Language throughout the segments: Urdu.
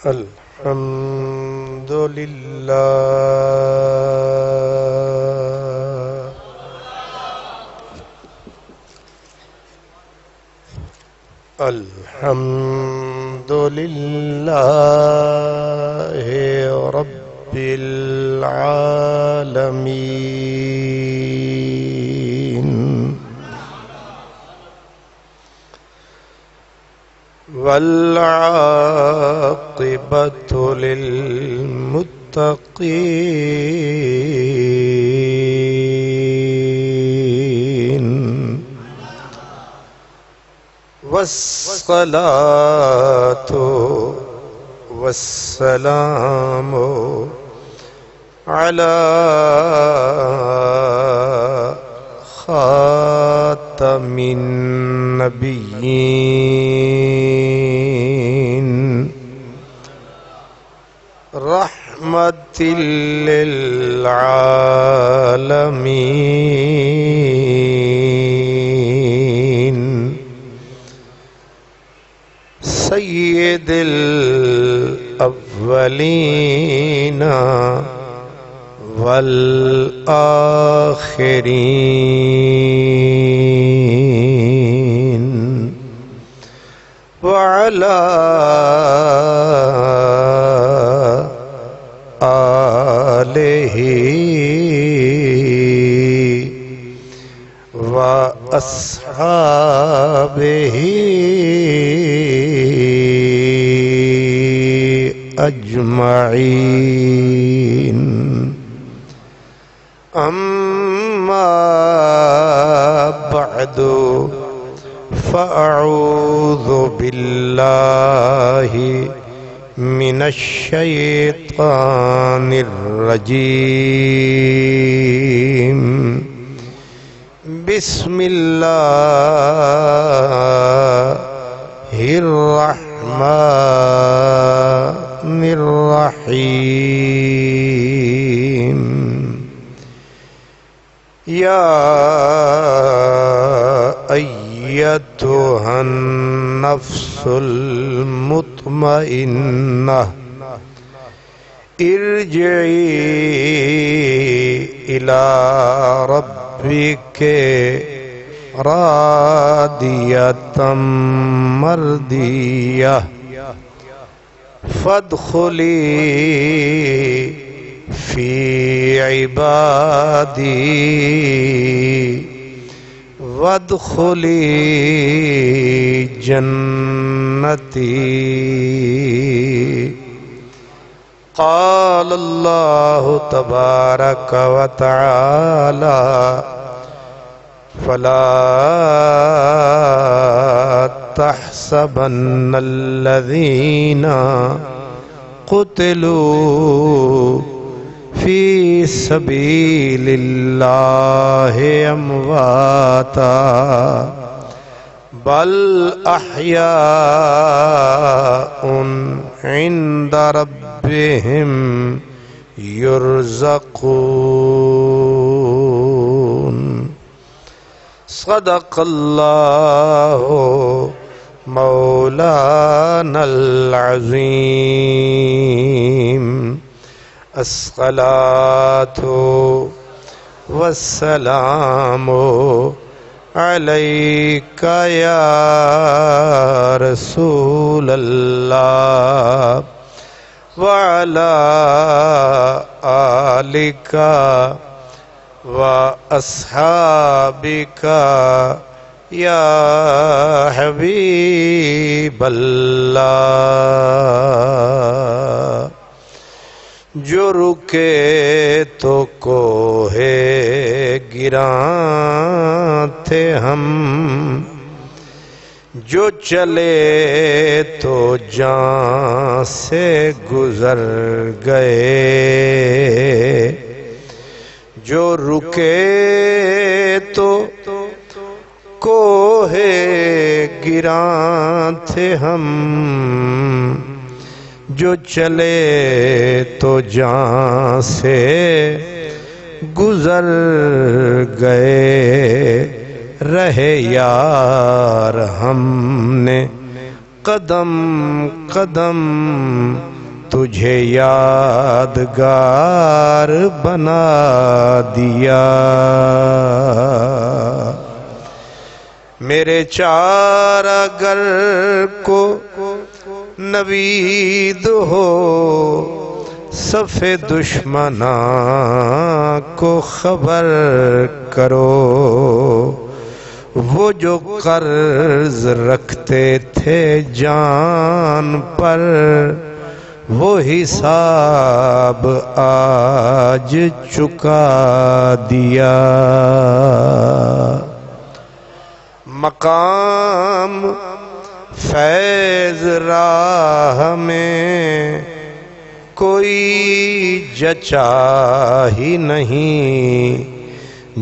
الحمد لله الحمد لله رب العالمين والعاقبة للمتقين والصلاة والسلام على خاتم النبيين رحمة للعالمين سيد الأولين والآخرين وعلى آله وأصحابه أجمعين أما بعد فأعوذ بالله من الشيطان الرجيم بسم الله الرحمن الرحيم يا أيتها النفس المطمئنة ارجعي إلى ربك راضية مرضية فادخلي في عبادي وادخلي جنتي قال الله تبارك وتعالى فلا تحسبن الذين قتلوا في سبيل الله أمواتا بل أحياء عند ربهم يرزقون صدق الله مولانا العظيم الصلاة والسلام عليك يا رسول الله وعلى آلك وأصحابك يا حبيب الله جو رکے تو کوہ گراں تھے ہم جو چلے تو جان سے گزر گئے جو رکے تو کوہ گراں تھے ہم جو چلے تو جان سے گزر گئے رہے یار ہم نے قدم قدم تجھے یادگار بنا دیا۔ میرے چارہ گر کو نوید ہو، صف دشمناں کو خبر کرو، وہ جو قرض رکھتے تھے جان پر، وہ حساب آج چکا دیا۔ مقام فیض راہ میں کوئی جچا ہی نہیں،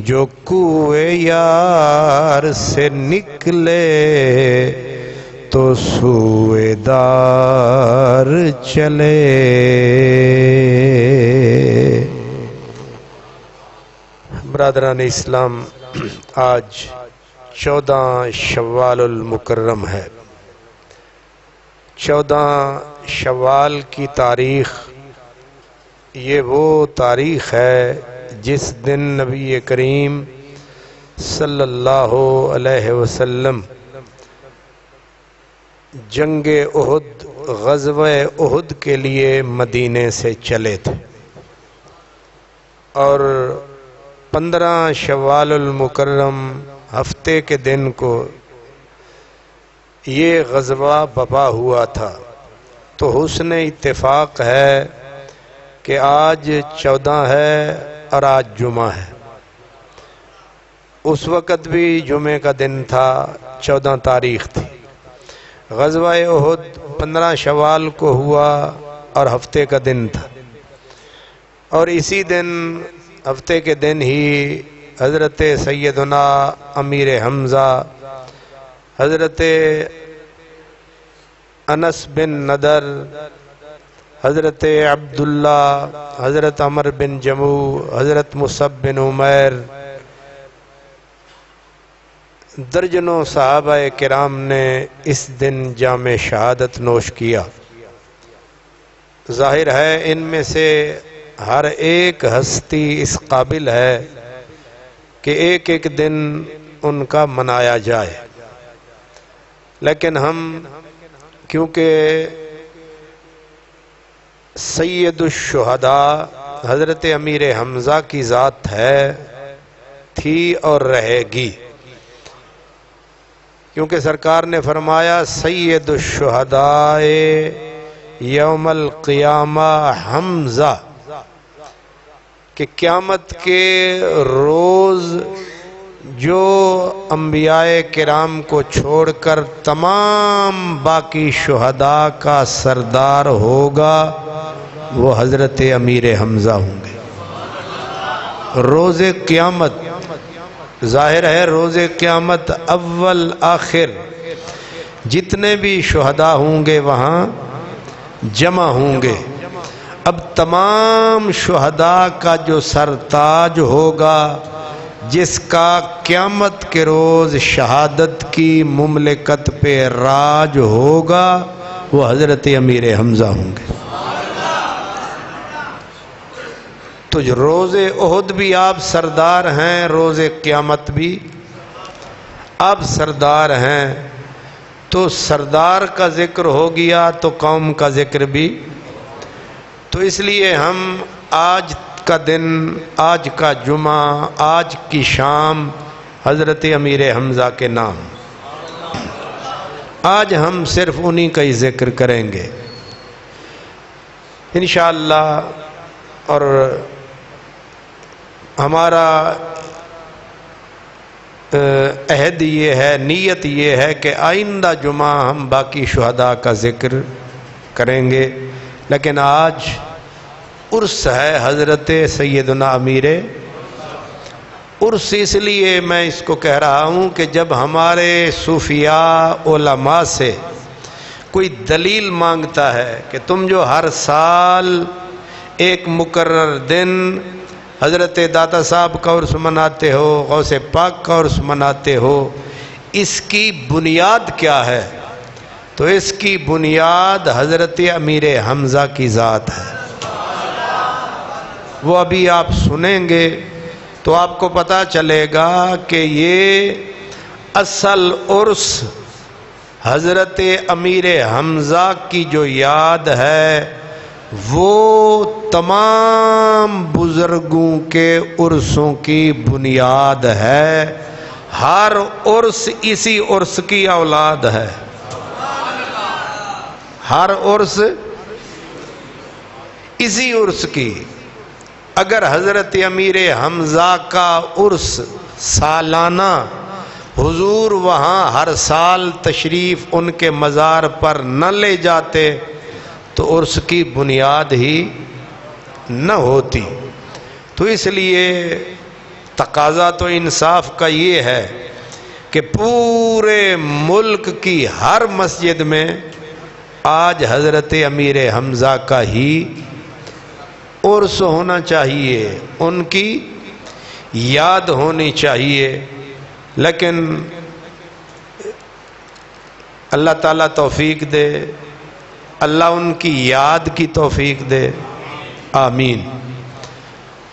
جو کوئے یار سے نکلے تو سوئے دار چلے۔ برادران اسلام، آج 14 شوال المکرم ہے۔ 14 شوال کی تاریخ یہ وہ تاریخ ہے جس دن نبی کریم صلی اللہ علیہ وسلم جنگ احد، غزوہ احد کے لیے مدینے سے چلے تھے، اور 15 شوال المکرم ہفتے کے دن کو یہ غزوہ بپا ہوا تھا۔ تو حسن اتفاق ہے کہ آج 14 ہے اور آج جمعہ ہے۔ اس وقت بھی جمعے کا دن تھا، 14 تاریخ تھی۔ غزوہ احد 15 شوال کو ہوا اور ہفتے کا دن تھا، اور اسی دن ہفتے کے دن ہی حضرت سیدنا امیر حمزہ، حضرت انس بن نضر، حضرت عبداللہ، حضرت عمر بن جموع، حضرت مصعب بن عمیر، درجنوں صحابہ کرام نے اس دن جام شہادت نوش کیا۔ ظاہر ہے ان میں سے ہر ایک ہستی اس قابل ہے کہ ایک ایک دن ان کا منایا جائے، لیکن ہم کیونکہ سید الشہداء حضرت امیر حمزہ کی ذات ہے، تھی اور رہے گی، کیونکہ سرکار نے فرمایا سید الشہداء یوم القیامہ حمزہ، کہ قیامت کے روز جو انبیاء کرام کو چھوڑ کر تمام باقی شہداء کا سردار ہوگا، وہ حضرت امیر حمزہ ہوں گے۔ روز قیامت، ظاہر ہے روز قیامت اول آخر جتنے بھی شہداء ہوں گے وہاں جمع ہوں گے۔ اب تمام شہداء کا جو سرتاج ہوگا، جس کا قیامت کے روز شہادت کی مملکت پہ راج ہوگا، وہ حضرت امیر حمزہ ہوں گے۔ تو روز احد بھی آپ سردار ہیں، روز قیامت بھی آپ سردار ہیں، تو سردار کا ذکر ہو گیا تو قوم کا ذکر بھی۔ تو اس لیے ہم آج کا دن، آج کا جمعہ، آج کی شام حضرت امیر حمزہ کے نام، آج ہم صرف انہی کا ہی ذکر کریں گے انشاءاللہ۔ اور ہمارا عہد یہ ہے، نیت یہ ہے کہ آئندہ جمعہ ہم باقی شہداء کا ذکر کریں گے، لیکن آج عرس ہے حضرت سیدنا امیر۔ عرس اس لیے میں اس کو کہہ رہا ہوں کہ جب ہمارے صوفیاء علماء سے کوئی دلیل مانگتا ہے کہ تم جو ہر سال ایک مقرر دن حضرت داتا صاحب کا عرس مناتے ہو، غوث پاک کا عرس مناتے ہو، اس کی بنیاد کیا ہے؟ تو تو اس کی بنیاد حضرت امیر حمزہ کی ذات ہے. وہ ابھی آپ سنیں گے تو آپ کو پتہ چلے گا کہ یہ اصل عرس حضرت امیر حمزہ کی جو یاد ہے وہ تمام بزرگوں کے عرسوں کی بنیاد ہے. ہر عرس اسی عرس کی اولاد ہے. ہر عرس اسی عرس کی. اگر حضرت امیر حمزہ کا عرس سالانہ حضور وہاں ہر سال تشریف ان کے مزار پر نہ لے جاتے تو عرس کی بنیاد ہی نہ ہوتی. تو اس لیے تقاضا تو انصاف کا یہ ہے کہ پورے ملک کی ہر مسجد میں آج حضرت امیر حمزہ کا ہی عرس ہونا چاہیے، ان کی یاد ہونی چاہیے. لیکن اللہ تعالیٰ توفیق دے، اللہ ان کی یاد کی توفیق دے، آمین.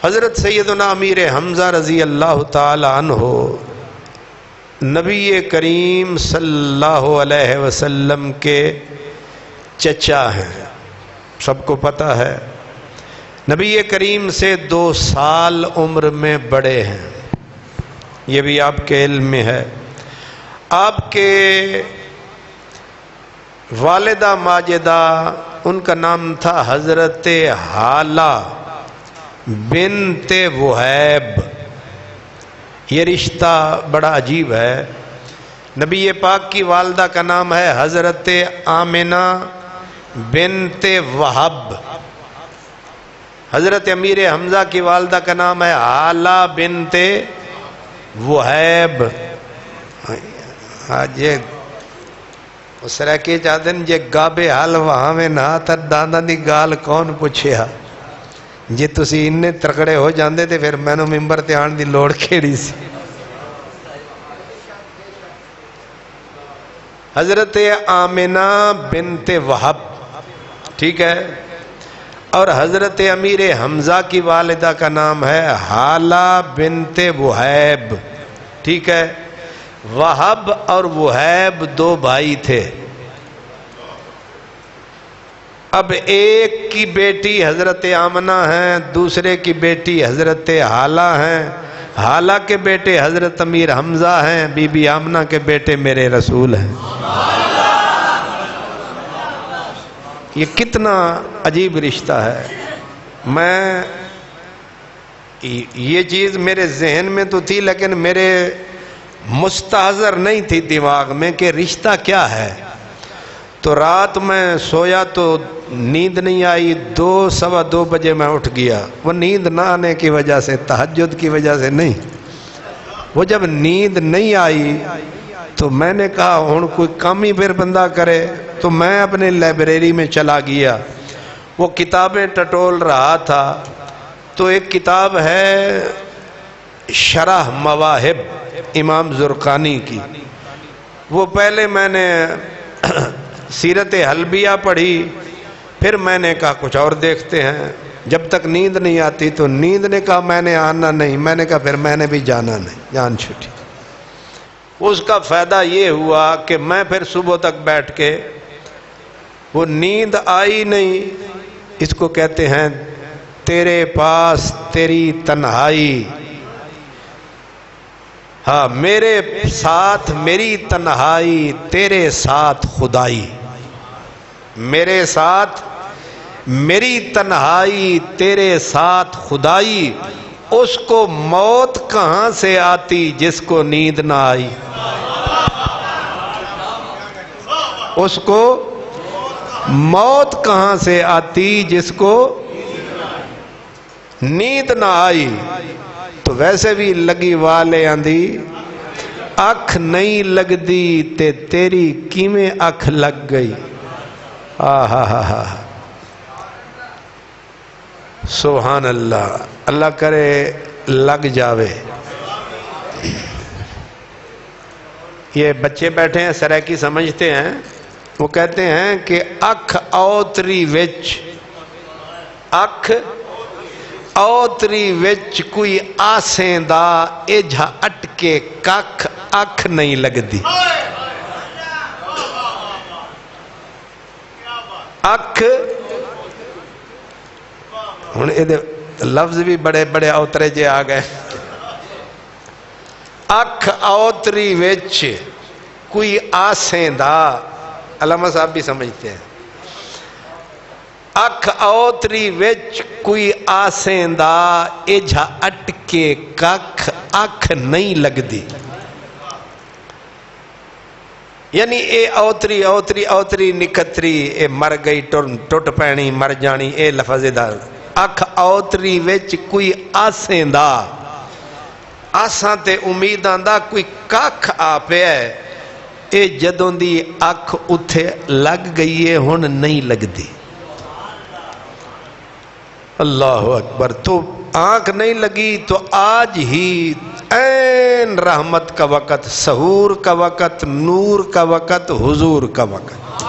حضرت سیدنا امیر حمزہ رضی اللہ تعالی عنہ نبی کریم صلی اللہ علیہ وسلم کے چچا ہیں، سب کو پتہ ہے. نبی کریم سے 2 سال عمر میں بڑے ہیں، یہ بھی آپ کے علم میں ہے. آپ کے والدہ ماجدہ ان کا نام تھا حضرت حالہ بنت وہیب. یہ رشتہ بڑا عجیب ہے. نبی پاک کی والدہ کا نام ہے حضرت آمنہ بنت وہب. حضرت امیر حمزہ کی والدہ کا نام ہے حالہ بنت وہیب. آج یہ اس طرح کے چاہتے ہیں جے گابے حال وہاں میں نہ تر داندہ دی گال کون پوچھے ہا. جے تسی اننے ترکڑے ہو جاندے تھے پھر میں نو ممبر تے آن دی لوڑ کھیڑی سی. حضرت آمنہ بنت وہب، ٹھیک ہے. اور حضرت امیر حمزہ کی والدہ کا نام ہے حالہ بنت وہیب، ٹھیک ہے. وہب اور وہیب 2 بھائی تھے. اب ایک کی بیٹی حضرت آمنہ ہیں، دوسرے کی بیٹی حضرت حالہ ہیں. حالہ کے بیٹے حضرت امیر حمزہ ہیں، بی بی آمنہ کے بیٹے میرے رسول ہیں. یہ کتنا عجیب رشتہ ہے. میں یہ چیز میرے ذہن میں تو تھی لیکن میرے مستحضر نہیں تھی دماغ میں کہ رشتہ کیا ہے. تو رات میں سویا تو نیند نہیں آئی. 2 سوا 2 بجے میں اٹھ گیا. وہ نیند نہ آنے کی وجہ سے، تہجد کی وجہ سے نہیں. وہ جب نیند نہیں آئی تو میں نے کہا ہن کوئی کام ہی پھر بندہ کرے. تو میں اپنے لائبریری میں چلا گیا. وہ کتابیں ٹٹول رہا تھا تو ایک کتاب ہے شرح مواہب امام زرقانی کی. وہ پہلے میں نے سیرت حلبیہ پڑھی، پھر میں نے کہا کچھ اور دیکھتے ہیں. جب تک نیند نہیں آتی تو نیند نے کہا میں نے آنا نہیں. میں نے کہا پھر میں نے بھی جانا نہیں، جان چھٹی. اس کا فائدہ یہ ہوا کہ میں پھر صبح تک بیٹھ کے، وہ نیند آئی نہیں. اس کو کہتے ہیں تیرے پاس تیری تنہائی، ہاں میرے ساتھ میری تنہائی، تیرے ساتھ خدائی. میرے ساتھ میری تنہائی، تیرے ساتھ خدائی. اس کو موت کہاں سے آتی جس کو نیند نہ آئی. اس کو موت کہاں سے آتی جس کو نیند نہ آئی. تو ویسے بھی لگی والے آندھی اکھ نہیں لگ دی تے تیری کیویں اکھ لگ گئی. سبحان اللہ. اللہ کرے لگ جاوے. یہ بچے بیٹھے ہیں سرائکی سمجھتے ہیں وہ کہتے ہیں کہ اکھ اوتری وچ، اکھ اوتری وچ کوئی آسیں دا ایجھا اٹکے ککھ اکھ نہیں لگدی. اکھ ہن اے لفظ بھی بڑے بڑے اوترے جے آ گئے. اکھ اوتری وچ کوئی آسیں دا، علامہ صاحب بھی سمجھتے ہیں، اکھ اوتری وچ کوئی آسیں دا ایجھا اٹکے ککھ اکھ نہیں لگدی. یعنی اے اوتری اوتری اوتری نکتری، اے مر گئی ٹوٹ پینی مر جانی، اے لفظ دا. اکھ اوتری وچ کوئی آسیں دا، آساں تے امیداں دا کوئی ککھ آ پیا ہے، اے جدوں دی اکھ اتھے لگ گئی ہے ہن نہیں لگدی. اللہ اکبر. تو آنکھ نہیں لگی تو آج ہی عین رحمت کا وقت، سحور کا وقت، نور کا وقت، حضور کا وقت.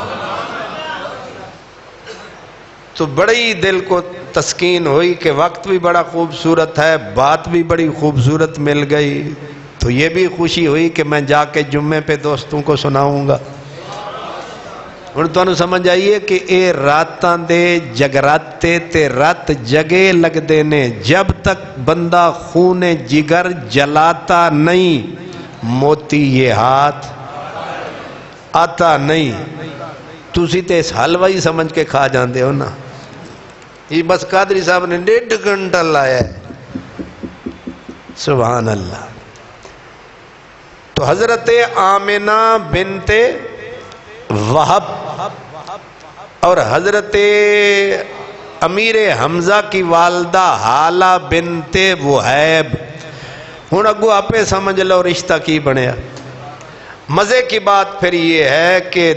تو بڑی دل کو تسکین ہوئی کہ وقت بھی بڑا خوبصورت ہے، بات بھی بڑی خوبصورت مل گئی. تو یہ بھی خوشی ہوئی کہ میں جا کے جمعے پہ دوستوں کو سناؤں گا. ہن تانوں سمجھ آئیے کہ اے راتاں دے جگراتے تے رات جگے لگ دینے. جب تک بندہ خون جگر جلاتا نہیں موتی یہ ہاتھ آتا نہیں. تسی تے اس حلوہ ہی سمجھ کے کھا جاندے ہو نا. یہ بس قادری صاحب نے 1.5 گھنٹہ لایا ہے. سبحان اللہ. تو حضرت آمنہ بنت وہب اور حضرت امیر حمزہ کی والدہ حالہ بنت وہیب. ہن اگو آپے سمجھ لو رشتہ کی بنیا. مزے کی بات پھر یہ ہے کہ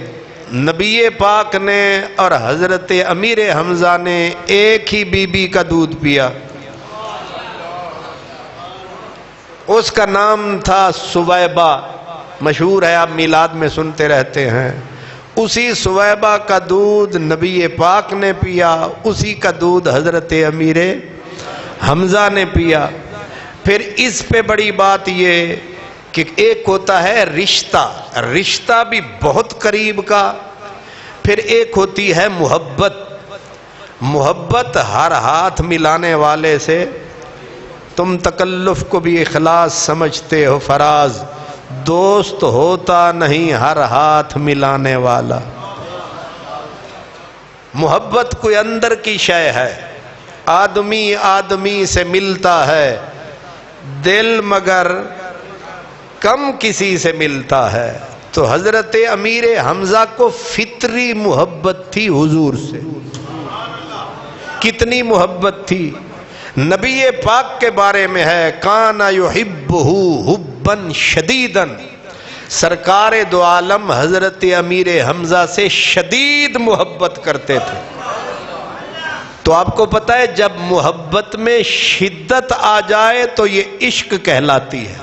نبی پاک نے اور حضرت امیر حمزہ نے ایک ہی بی بی کا دودھ پیا. اس کا نام تھا سویبہ، مشہور ہے، آپ میلاد میں سنتے رہتے ہیں. اسی سویبہ کا دودھ نبی پاک نے پیا، اسی کا دودھ حضرت امیر حمزہ نے پیا. پھر اس پہ بڑی بات یہ کہ ایک ہوتا ہے رشتہ، رشتہ بھی بہت قریب کا. پھر ایک ہوتی ہے محبت، محبت ہر ہاتھ ملانے والے سے. تم تکلف کو بھی اخلاص سمجھتے ہو فراز، دوست ہوتا نہیں ہر ہاتھ ملانے والا. محبت کوئی اندر کی شے ہے، آدمی آدمی سے ملتا ہے، دل مگر کم کسی سے ملتا ہے. تو حضرت امیر حمزہ کو فطری محبت تھی حضور سے. کتنی محبت تھی. نبی پاک کے بارے میں ہے کان یحبہ حبا شدیدا، سرکار دو عالم حضرت امیر حمزہ سے شدید محبت کرتے تھے. تو آپ کو پتہ ہے جب محبت میں شدت آ جائے تو یہ عشق کہلاتی ہے.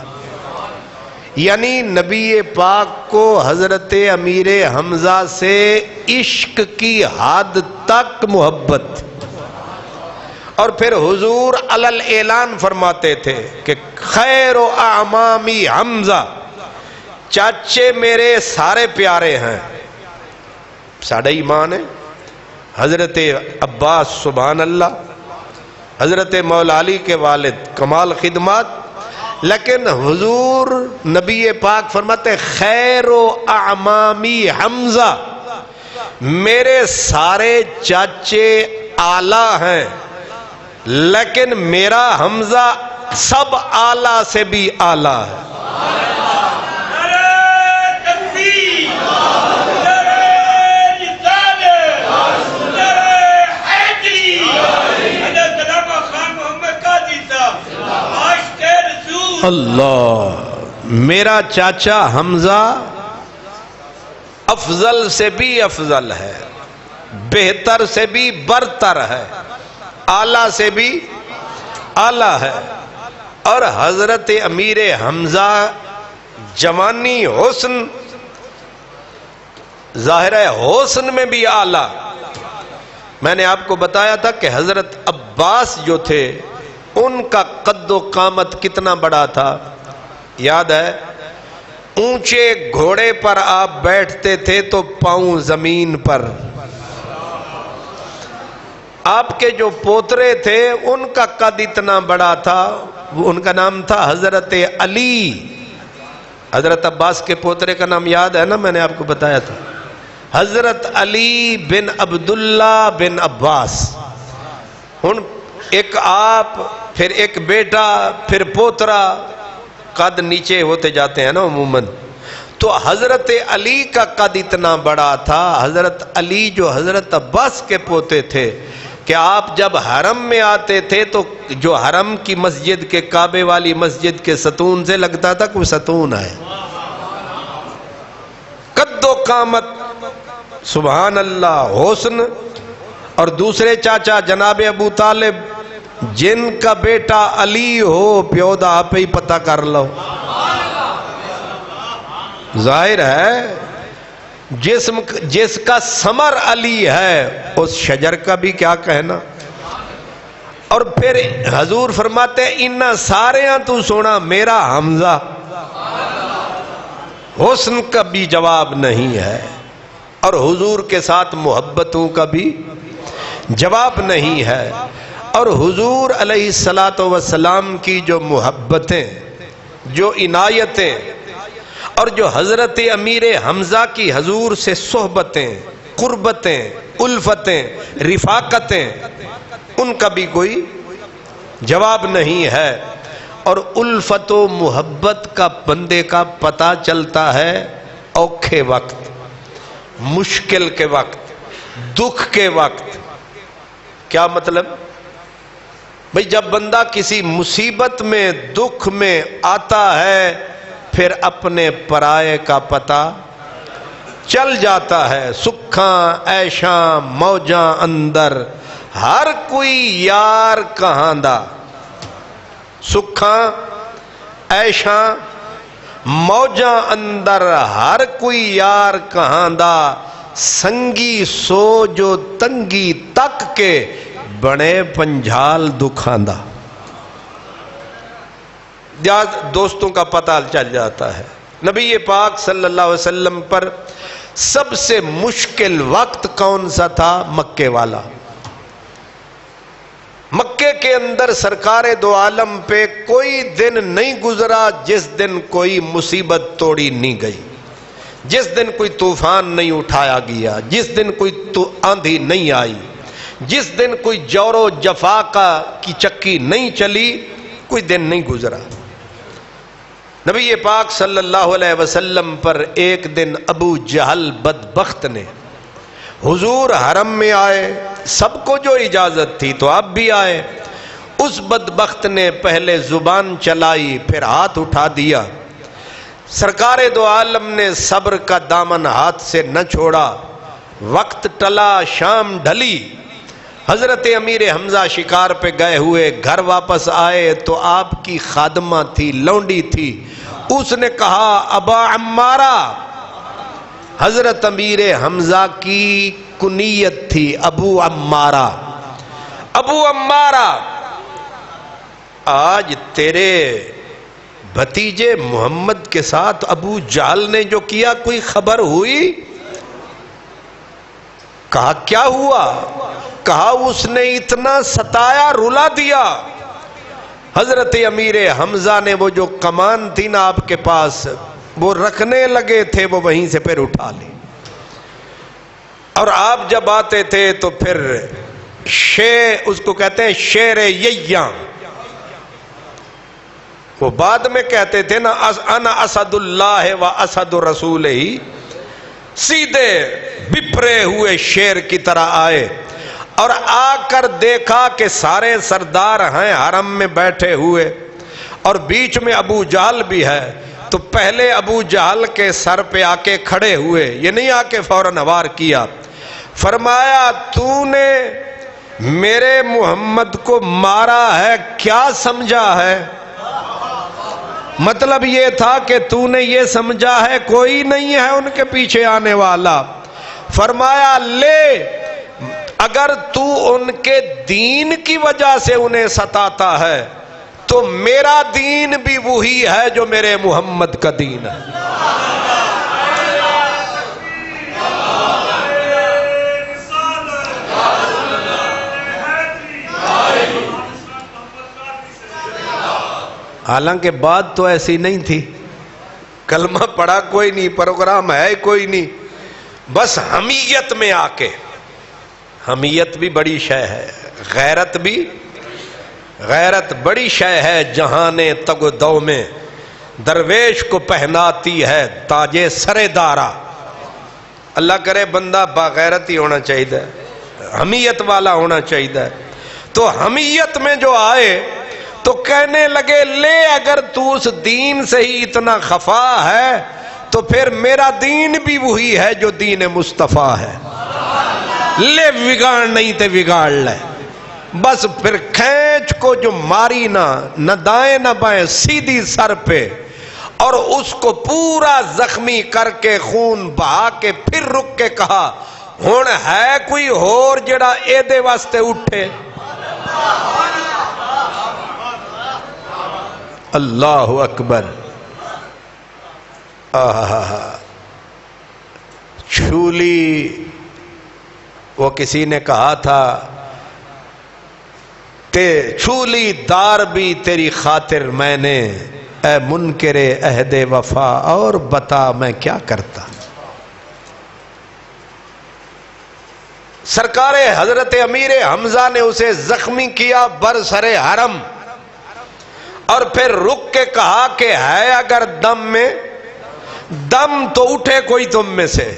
یعنی نبی پاک کو حضرت امیر حمزہ سے عشق کی حد تک محبت تھی. اور پھر حضور علل اعلان فرماتے تھے کہ خیر و اعمامی حمزہ، چاچے میرے سارے پیارے ہیں. ساڑھے ایمان ہے. حضرت عباس سبحان اللہ، حضرت مولا علی کے والد کمال خدمات. لیکن حضور نبی پاک فرماتے خیر و اعمامی حمزہ، میرے سارے چاچے اعلیٰ ہیں لیکن میرا حمزہ سب اعلیٰ سے بھی اعلیٰ ہے. اللہ، میرا چاچا حمزہ افضل سے بھی افضل ہے، بہتر سے بھی برتر ہے، اعلیٰ سے بھی اعلیٰ ہے. اور حضرت امیر حمزہ جوانی حسن ظاہر ہے حسن میں بھی اعلیٰ۔ میں نے آپ کو بتایا تھا کہ حضرت عباس جو تھے ان کا قد و قامت کتنا بڑا تھا، یاد ہے؟ اونچے گھوڑے پر آپ بیٹھتے تھے تو پاؤں زمین پر۔ آپ کے جو پوترے تھے ان کا قد اتنا بڑا تھا، ان کا نام تھا حضرت علی۔ حضرت عباس کے پوترے کا نام یاد ہے نا، میں نے آپ کو بتایا تھا، حضرت علی بن عبداللہ بن عباس۔ ایک آپ، پھر ایک بیٹا، پھر پوترا، قد نیچے ہوتے جاتے ہیں نا عموماً۔ تو حضرت علی کا قد اتنا بڑا تھا، حضرت علی جو حضرت عباس کے پوتے تھے، کہ آپ جب حرم میں آتے تھے تو جو حرم کی مسجد کے کعبے والی مسجد کے ستون سے لگتا تھا کوئی ستون ہے۔ قد و قامت، سبحان اللہ، حسن۔ اور دوسرے چاچا جناب ابو طالب، جن کا بیٹا علی ہو، پیو دا آپ ہی پتہ کر لو۔ ظاہر ہے جس کا ثمر علی ہے اس شجر کا بھی کیا کہنا۔ اور پھر حضور فرماتے انہاں ساریاں تو سونا میرا حمزہ، حسن کا بھی جواب نہیں ہے، اور حضور کے ساتھ محبتوں کا بھی جواب نہیں ہے۔ اور حضور علیہ الصلاۃ والسلام کی جو محبتیں، جو عنایتیں، اور جو حضرت امیر حمزہ کی حضور سے صحبتیں، قربتیں، الفتیں، رفاقتیں، ان کا بھی کوئی جواب نہیں ہے۔ اور الفت و محبت کا بندے کا پتہ چلتا ہے اوکھے وقت، مشکل کے وقت، دکھ کے وقت۔ کیا مطلب؟ بھئی جب بندہ کسی مصیبت میں، دکھ میں آتا ہے، پھر اپنے پرائے کا پتہ چل جاتا ہے۔ سکھاں عیشاں موجاں اندر ہر کوئی یار کہاں دا، سکھاں عیشاں موجاں اندر ہر کوئی یار کہاں دا، سنگی سو جو تنگی تک کے بڑے پنجھال دکھاندہ۔ دوستوں کا پتہ چل جاتا ہے۔ نبی پاک صلی اللہ علیہ وسلم پر سب سے مشکل وقت کون سا تھا؟ مکے والا۔ مکے کے اندر سرکار دو عالم پہ کوئی دن نہیں گزرا جس دن کوئی مصیبت توڑی نہیں گئی، جس دن کوئی طوفان نہیں اٹھایا گیا، جس دن کوئی آندھی نہیں آئی، جس دن کوئی جور و جفا کی چکی نہیں چلی، کوئی دن نہیں گزرا۔ نبی پاک صلی اللہ علیہ وسلم پر ایک دن ابو جہل بدبخت نے، حضور حرم میں آئے، سب کو جو اجازت تھی تو آپ بھی آئے، اس بدبخت نے پہلے زبان چلائی، پھر ہاتھ اٹھا دیا۔ سرکار دو عالم نے صبر کا دامن ہاتھ سے نہ چھوڑا۔ وقت ٹلا، شام ڈھلی، حضرت امیر حمزہ شکار پہ گئے ہوئے گھر واپس آئے تو آپ کی خادمہ تھی، لونڈی تھی، اس نے کہا ابا عمارہ، حضرت امیر حمزہ کی کنیت تھی ابو عمارہ، ابو عمارہ، آج تیرے بھتیجے محمد کے ساتھ ابو جہل نے جو کیا کوئی خبر ہوئی؟ کہا کیا ہوا؟ کہا اس نے اتنا ستایا، رلا دیا۔ حضرت امیر حمزہ نے وہ جو کمان تھی نا آپ کے پاس، وہ رکھنے لگے تھے، وہ وہیں سے پھر اٹھا لی، اور آپ جب آتے تھے تو پھر اس کو کہتے ہیں شیر ییاں، وہ بعد میں کہتے تھے نا انا اسد اللہ و اسد رسول ہی، سیدھے بپرے ہوئے شیر کی طرح آئے، اور آ کر دیکھا کہ سارے سردار ہیں حرم میں بیٹھے ہوئے اور بیچ میں ابو جہل بھی ہے، تو پہلے ابو جہل کے سر پہ آ کے کھڑے ہوئے، یہ نہیں آ کے فوراً وار کیا، فرمایا تو نے میرے محمد کو مارا ہے، کیا سمجھا ہے؟ مطلب یہ تھا کہ تو نے یہ سمجھا ہے کوئی نہیں ہے ان کے پیچھے آنے والا۔ فرمایا لے، اگر تو ان کے دین کی وجہ سے انہیں ستاتا ہے تو میرا دین بھی وہی ہے جو میرے محمد کا دین ہے۔ حالانکہ بات تو ایسی نہیں تھی، کلمہ پڑھا کوئی نہیں، پروگرام ہے کوئی نہیں، بس حمیت میں آ کے، حمیت بھی بڑی شے ہے، غیرت بھی، غیرت بڑی شے ہے، جہان تگ و دو میں درویش کو پہناتی ہے تاجے سر دارا۔ اللہ کرے بندہ باغیرت ہی ہونا چاہیے، حمیت والا ہونا چاہیے۔ تو حمیت میں جو آئے تو کہنے لگے لے، اگر تو اس دین سے ہی اتنا خفا ہے تو پھر میرا دین بھی وہی ہے جو دین مصطفیٰ ہے، لے بگاڑ نہیں تے بگاڑ لے۔ بس پھر کھینچ کو جو ماری نہ دائیں نہ بائیں، سیدھی سر پہ، اور اس کو پورا زخمی کر کے خون بہا کے پھر رک کے کہا ہن ہے کوئی ہور جڑا اے دے واسطے اٹھے؟ اللہ اکبر۔ چھولی، وہ کسی نے کہا تھا چھولی دار بھی تیری خاطر میں نے، اے منکر عہد وفا اور بتا میں کیا کرتا۔ سرکار حضرت امیر حمزہ نے اسے زخمی کیا برسر حرم، اور پھر رک کے کہا کہ ہے اگر دم میں دم تو اٹھے کوئی تم میں سے۔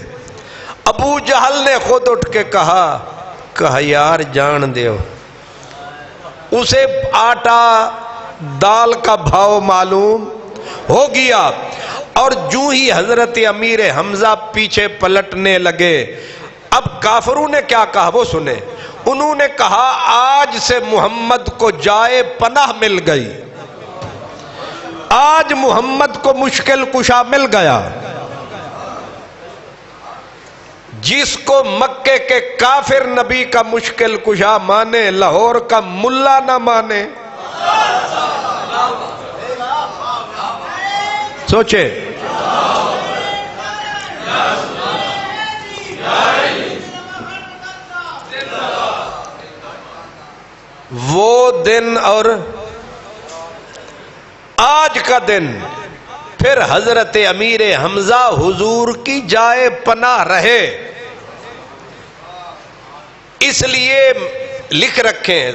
ابو جہل نے خود اٹھ کے کہا یار جان دیو، اسے آٹا دال کا بھاؤ معلوم ہو گیا، اور جو ہی حضرت امیر حمزہ پیچھے پلٹنے لگے، اب کافروں نے کیا کہا وہ سنے، انہوں نے کہا آج سے محمد کو جائے پناہ مل گئی، آج محمد کو مشکل کشا مل گیا۔ جس کو مکے کے کافر نبی کا مشکل کشا مانے، لاہور کا ملا نہ مانے۔ سوچے وہ دن اور آج کا دن، پھر حضرت امیر حمزہ حضور کی جائے پناہ رہے۔ اس لیے لکھ رکھیں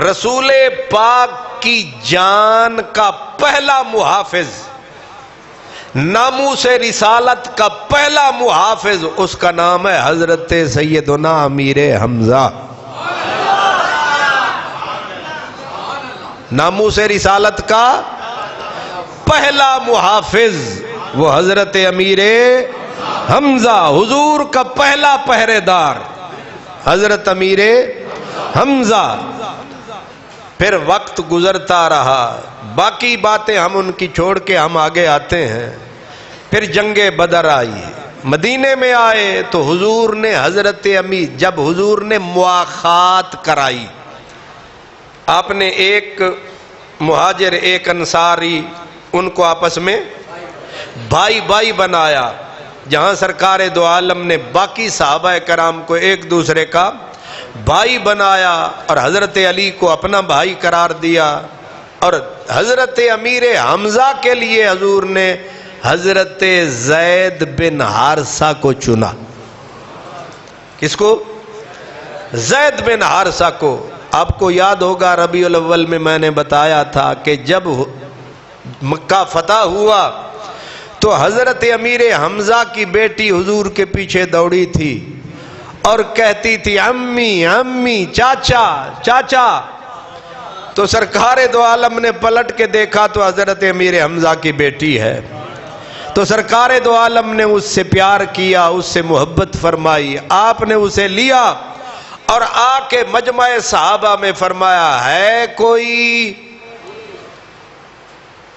رسول پاک کی جان کا پہلا محافظ، ناموس رسالت کا پہلا محافظ، اس کا نام ہے حضرت سیدنا امیر حمزہ۔ ناموس رسالت کا پہلا محافظ وہ حضرت امیر حمزہ، حضور کا پہلا پہرے دار حضرت امیر حمزہ۔ پھر وقت گزرتا رہا، باقی باتیں ہم ان کی چھوڑ کے ہم آگے آتے ہیں۔ پھر جنگ بدر آئی، مدینے میں آئے تو حضور نے حضرت امیر، جب حضور نے مواخات کرائی، آپ نے ایک مہاجر ایک انصاری، ان کو آپس میں بھائی بھائی بنایا، جہاں سرکار دو عالم نے باقی صحابہ کرام کو ایک دوسرے کا بھائی بنایا اور حضرت علی کو اپنا بھائی قرار دیا، اور حضرت امیر حمزہ کے لیے حضور نے حضرت زید بن حارثہ کو چنا۔ کس کو؟ زید بن حارثہ کو۔ آپ کو یاد ہوگا ربیع الاول میں نے بتایا تھا کہ جب مکہ فتح ہوا تو حضرت امیر حمزہ کی بیٹی حضور کے پیچھے دوڑی تھی اور کہتی تھی امی امی، چاچا چاچا۔ تو سرکار دو عالم نے پلٹ کے دیکھا تو حضرت امیر حمزہ کی بیٹی ہے، تو سرکار دو عالم نے اس سے پیار کیا، اس سے محبت فرمائی، آپ نے اسے لیا اور آ کے مجمع صحابہ میں فرمایا ہے کوئی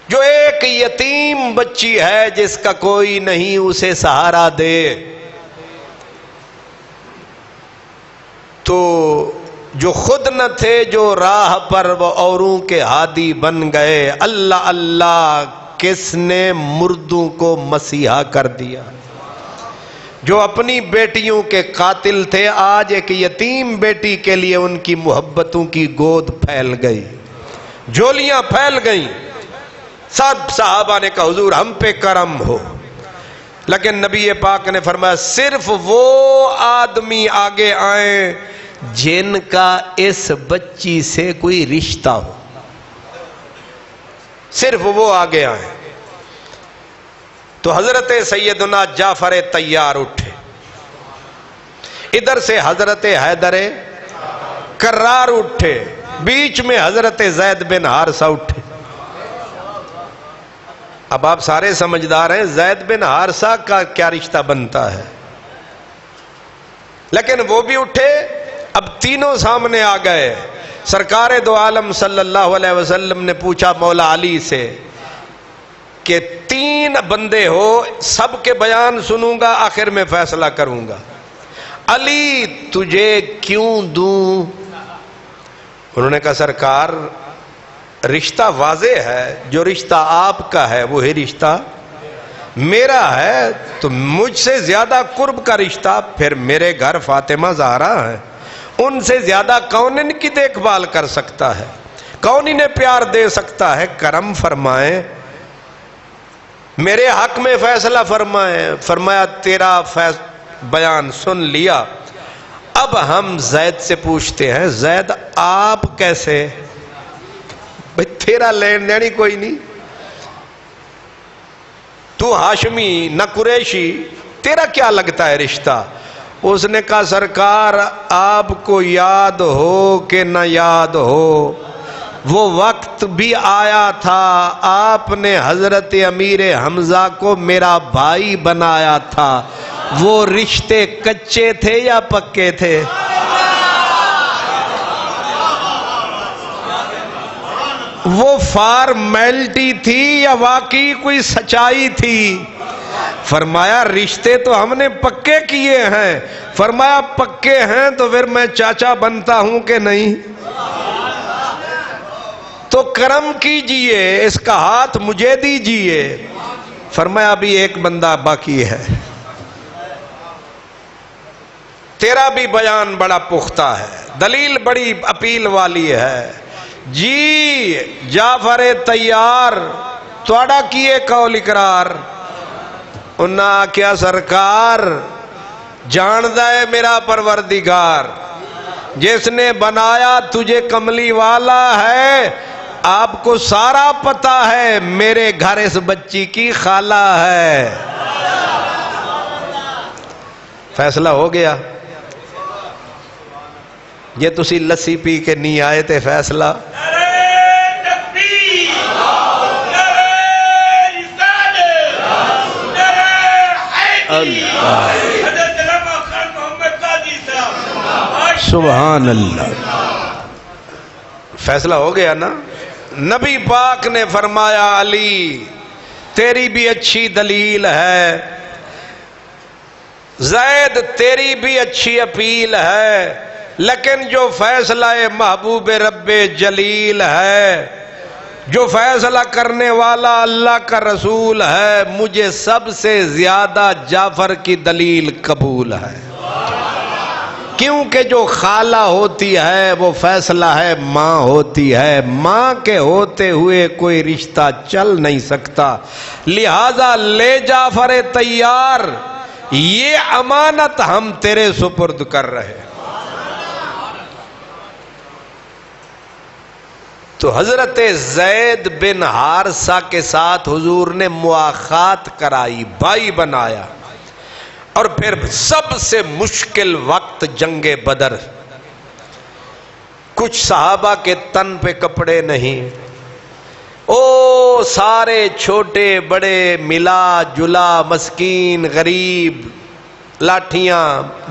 جو ایک یتیم بچی ہے جس کا کوئی نہیں، اسے سہارا دے۔ تو جو خود نہ تھے جو راہ پر وہ اوروں کے ہادی بن گئے، اللہ اللہ کس نے مردوں کو مسیحا کر دیا۔ جو اپنی بیٹیوں کے قاتل تھے آج ایک یتیم بیٹی کے لیے ان کی محبتوں کی گود پھیل گئی، جولیاں پھیل گئیں۔ سب صحابہ نے کہا حضور ہم پہ کرم ہو، لیکن نبی پاک نے فرمایا صرف وہ آدمی آگے آئیں جن کا اس بچی سے کوئی رشتہ ہو، صرف وہ آگے آئیں۔ تو حضرت سیدنا جعفر طیار اٹھے، ادھر سے حضرت حیدر کرار اٹھے، بیچ میں حضرت زید بن حارثہ اٹھے۔ اب آپ سارے سمجھدار ہیں زید بن حارثہ کا کیا رشتہ بنتا ہے، لیکن وہ بھی اٹھے۔ اب تینوں سامنے آ گئے۔ سرکار دو عالم صلی اللہ علیہ وسلم نے پوچھا مولا علی سے کہ 3 بندے ہو، سب کے بیان سنوں گا، آخر میں فیصلہ کروں گا، علی تجھے کیوں دوں؟ انہوں نے کہا سرکار رشتہ واضح ہے، جو رشتہ آپ کا ہے وہی رشتہ میرا ہے، تو مجھ سے زیادہ قرب کا رشتہ پھر میرے گھر فاطمہ زہرا ہے، ان سے زیادہ کون ان کی دیکھ بھال کر سکتا ہے، کون انہیں پیار دے سکتا ہے؟ کرم فرمائیں، میرے حق میں فیصلہ فرمائیں۔ فرمایا تیرا بیان سن لیا، اب ہم زید سے پوچھتے ہیں زید آپ کیسے؟ بھئی تیرا لین دین ہی کوئی نہیں، تو ہاشمی نہ قریشی، تیرا کیا لگتا ہے رشتہ؟ اس نے کہا سرکار آپ کو یاد ہو کہ نہ یاد ہو، وہ وقت بھی آیا تھا آپ نے حضرت امیر حمزہ کو میرا بھائی بنایا تھا، وہ رشتے کچے تھے یا پکے تھے؟ وہ فارمیلٹی تھی یا واقعی کوئی سچائی تھی؟ فرمایا رشتے تو ہم نے پکے کیے ہیں۔ فرمایا پکے ہیں تو پھر میں چاچا بنتا ہوں کہ نہیں؟ تو کرم کیجئے، اس کا ہاتھ مجھے دیجئے۔ فرمایا ابھی ایک بندہ باقی ہے، تیرا بھی بیان بڑا پختہ ہے، دلیل بڑی اپیل والی ہے۔ جی جعفر طیار توڑا کیے قول اقرار؟ انہاں کیا سرکار جاندہ ہے میرا پروردگار، جس نے بنایا تجھے کملی والا ہے، آپ کو سارا پتا ہے میرے گھر اس بچی کی خالہ ہے۔ فیصلہ ہو گیا۔ یہ تسی لسی پی کے نہیں آئے تھے فیصلہ؟ سبحان اللہ، فیصلہ ہو گیا نا۔ نبی پاک نے فرمایا علی تیری بھی اچھی دلیل ہے، زید تیری بھی اچھی اپیل ہے، لیکن جو فیصلہ محبوب رب جلیل ہے، جو فیصلہ کرنے والا اللہ کا رسول ہے، مجھے سب سے زیادہ جعفر کی دلیل قبول ہے، کیونکہ جو خالہ ہوتی ہے وہ فیصلہ ہے ماں ہوتی ہے، ماں کے ہوتے ہوئے کوئی رشتہ چل نہیں سکتا۔ لہذا لے جعفر طیار، یہ امانت ہم تیرے سپرد کر رہے۔ تو حضرت زید بن حارثہ کے ساتھ حضور نے مواخات کرائی، بھائی بنایا، اور پھر سب سے مشکل وقت جنگ بدر۔ کچھ صحابہ کے تن پہ کپڑے نہیں، او سارے چھوٹے بڑے ملا جلا مسکین غریب لاٹھیاں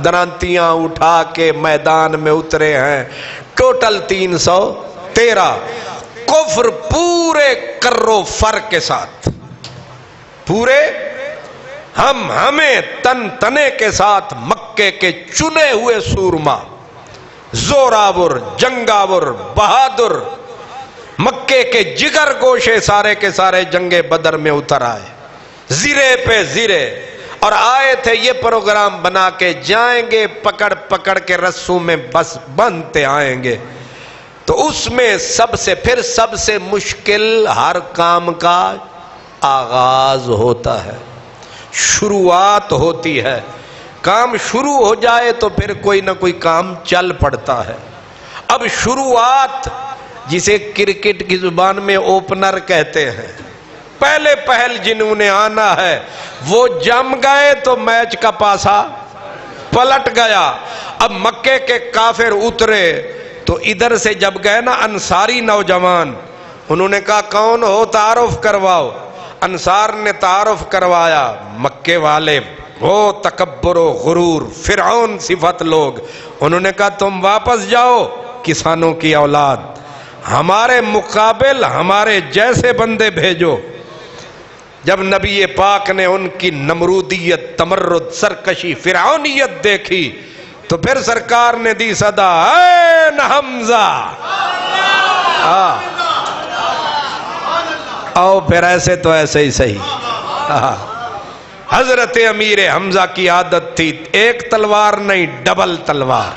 درانتیاں اٹھا کے میدان میں اترے ہیں، ٹوٹل 313 کفر پورے کرو فر کے ساتھ، پورے ہمیں تن تنے کے ساتھ، مکے کے چنے ہوئے سورما زوراور، جنگاور، بہادر، مکے کے جگر گوشے سارے کے سارے جنگ بدر میں اتر آئے، زیرے پہ زیرے، اور آئے تھے یہ پروگرام بنا کے جائیں گے پکڑ پکڑ کے رسوں میں بس بنتے آئیں گے۔ تو اس میں سب سے مشکل ہر کام کا آغاز ہوتا ہے، شروعات ہوتی ہے۔ کام شروع ہو جائے تو پھر کوئی نہ کوئی کام چل پڑتا ہے۔ اب شروعات جسے کرکٹ کی زبان میں اوپنر کہتے ہیں، پہلے پہل جنہوں نے آنا ہے وہ جم گئے تو میچ کا پاسا پلٹ گیا۔ اب مکے کے کافر اترے تو ادھر سے جب گئے نا انصاری نوجوان، انہوں نے کہا کون ہو تعارف کرواؤ۔ انصار نے تعارف کروایا، مکے والے وہ تکبر و غرور فرعون صفت لوگ، انہوں نے کہا تم واپس جاؤ کسانوں کی اولاد، ہمارے مقابل ہمارے جیسے بندے بھیجو۔ جب نبی پاک نے ان کی نمرودیت، تمرد، سرکشی، فرعونیت دیکھی تو پھر سرکار نے دی صدا، این حمزہ آؤ پھر ایسے تو ایسے ہی صحیح۔ حضرت امیر حمزہ کی عادت تھی ایک تلوار نہیں ڈبل تلوار۔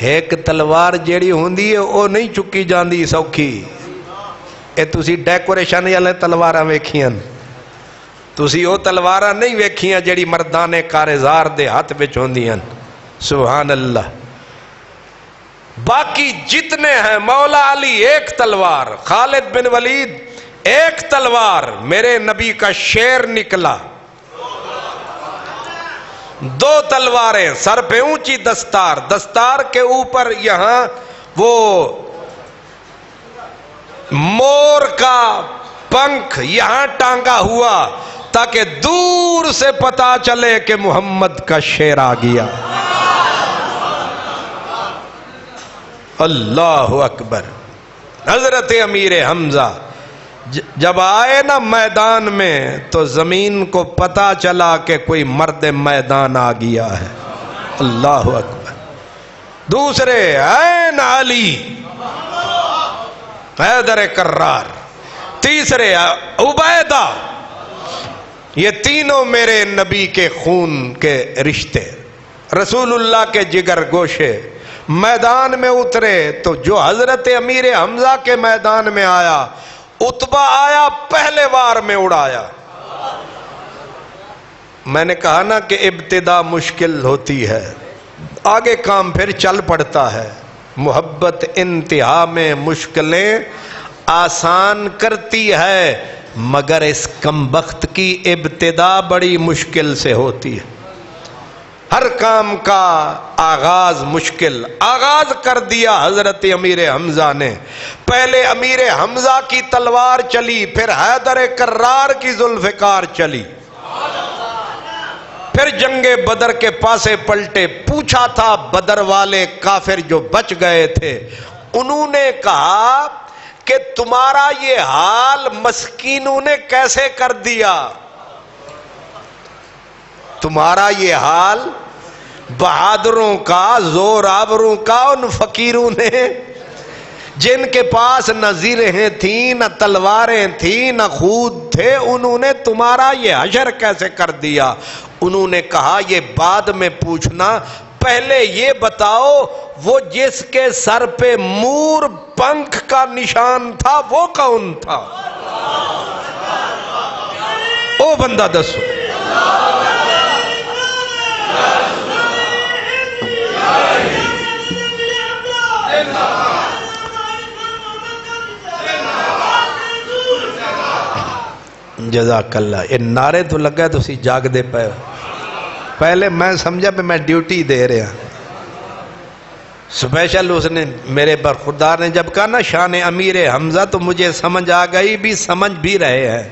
ایک تلوار جیڑی ہوندی ہے وہ نہیں چکی جاندی سوکھی، اے تسی ڈیکوریشن والے تلواراں ویکھیاں، تسی وہ تلواراں نہیں ویکھیاں جیڑی مردانے کارزار دے ہاتھ وچ ہوندیاں۔ سبحان اللہ۔ باقی جتنے ہیں، مولا علی ایک تلوار، خالد بن ولید ایک تلوار، میرے نبی کا شیر نکلا، دو تلواریں، سر پہ اونچی دستار، دستار کے اوپر یہاں وہ مور کا پنکھ یہاں ٹانگا ہوا تاکہ دور سے پتا چلے کہ محمد کا شیر آ گیا۔ اللہ اکبر۔ حضرت امیر حمزہ جب آئے نا میدان میں تو زمین کو پتا چلا کہ کوئی مرد میدان آ گیا ہے۔ اللہ اکبر۔ دوسرے عین علی، حیدر کرار، تیسرے عبیدہ، یہ تینوں میرے نبی کے خون کے رشتے، رسول اللہ کے جگر گوشے۔ میدان میں اترے تو جو حضرت امیر حمزہ کے میدان میں آیا، عتبہ آیا پہلے وار میں اڑایا۔ میں نے کہا نا کہ ابتدا مشکل ہوتی ہے، آگے کام پھر چل پڑتا ہے۔ محبت انتہا میں مشکلیں آسان کرتی ہے، مگر اس کمبخت کی ابتدا بڑی مشکل سے ہوتی ہے۔ ہر کام کا آغاز مشکل، آغاز کر دیا حضرت امیر حمزہ نے۔ پہلے امیر حمزہ کی تلوار چلی، پھر حیدر کرار کی ذوالفقار چلی، پھر جنگ بدر کے پاسے پلٹے۔ پوچھا تھا بدر والے کافر جو بچ گئے تھے، انہوں نے کہا کہ تمہارا یہ حال مسکینوں نے کیسے کر دیا؟ تمہارا یہ حال بہادروں کا، زوراوروں کا، ان فقیروں نے جن کے پاس نہ زرہیں تھیں، نہ تلواریں تھیں، نہ خود تھے، انہوں نے تمہارا یہ حشر کیسے کر دیا؟ انہوں نے کہا یہ بعد میں پوچھنا، پہلے یہ بتاؤ وہ جس کے سر پہ مور پنکھ کا نشان تھا وہ کون تھا؟ او بندہ دسو۔ جزاک اللہ۔ یہ نعرے تو لگا تو اسی جاگ دے پے، پہلے میں سمجھا پہ میں ڈیوٹی دے رہا سپیشل۔ اس نے میرے برخوردار نے جب کہا نا شان امیر حمزہ تو مجھے سمجھ آ گئی، بھی سمجھ بھی رہے ہیں۔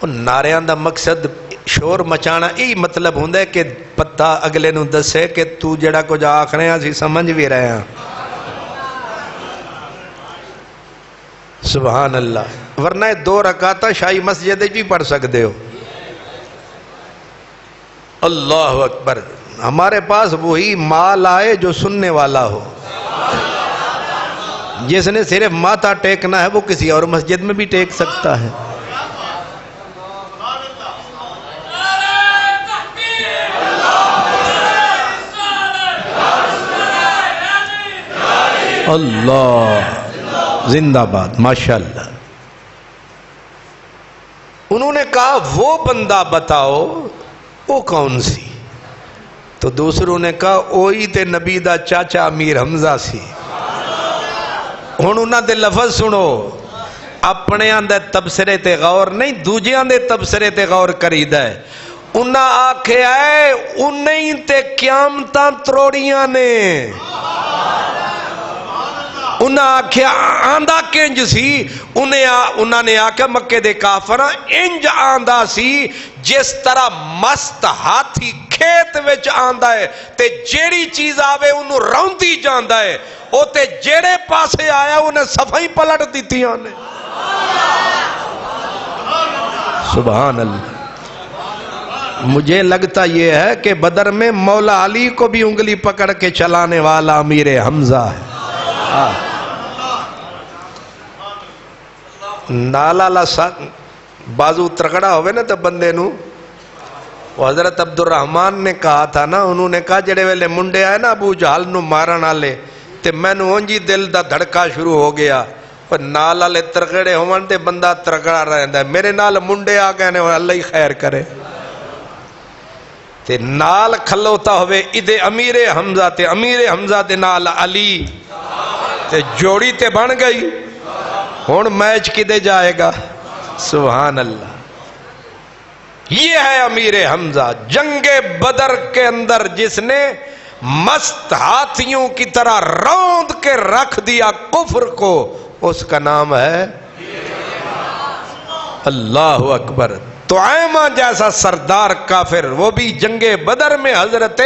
ان نعریاں دا مقصد شور مچانا ای مطلب ہوندا ہے کہ پتہ اگلے نو دسے کہ تو جڑا کچھ آکھ رہے ہیں اسی سمجھ بھی رہے ہیں۔ سبحان اللہ۔ ورنہ 2 رکعتاں شاہی مسجد بھی پڑھ سکتے ہو۔ اللہ اکبر. ہمارے پاس وہی مال آئے جو سننے والا ہو. جس نے صرف ماتھا ٹیکنا ہے وہ کسی اور مسجد میں بھی ٹیک سکتا ہے. اللہ زندہ باد ماشاءاللہ. انہوں نے کہا وہ بندہ بتاؤ وہ کون سی؟ تو دوسروں نے کہا اوہی تے نبی دا چاچا امیر حمزہ سی. ہن انہاں دے لفظ سنو. اپنے آندے تبصرے تے غور نہیں، دوجے آندے تبصرے تے غور کریدا ہے. انہاں آکھیا ہے انہیں تے قیامتاں تروڑیاں نے. انہاں آکھیا آندہ کنج سی. انہاں نے آکھیا مکے دے کافراں انج آندہ سی جس طرح مست ہاتھی کھیت وچ آندہ ہے تے جیڑی چیز آوے انہوں روندی جاندہ ہے، او تے جیڑے پاسے آیا انہیں صفائی پلٹ دیتیاں نے. سبحان اللہ. مجھے لگتا یہ ہے کہ بدر میں مولا علی کو بھی انگلی پکڑ کے چلانے والا امیر حمزہ ہے. نالا لسا بازو ترکڑا ہوئے نا تو بندے نو. وہ حضرت عبد الرحمن نے کہا تھا نا، انہوں نے کہا جڑے ویلے منڈے آئے نا ابو جہل نو مارن والے تے میں نو اونجی دل دا دھڑکا شروع ہو گیا. اور نال والے ترکڑے ہون تے بندہ ترکڑا رہندا ہے. میرے نال منڈے آ گئے نے، اللہ ہی خیر کرے. تے نال کھلوتا ہوئے ادے امیر حمزہ تے امیر حمزہ دے نال علی تے جوڑی تے بن گئی. ہون میچ کدے جائے گا؟ سبحان اللہ. یہ ہے امیر حمزہ جنگ بدر کے اندر جس نے مست ہاتھیوں کی طرح روند کے رکھ دیا کفر کو. اس کا نام ہے اللہ اکبر. طعیمہ جیسا سردار کافر وہ بھی جنگ بدر میں حضرت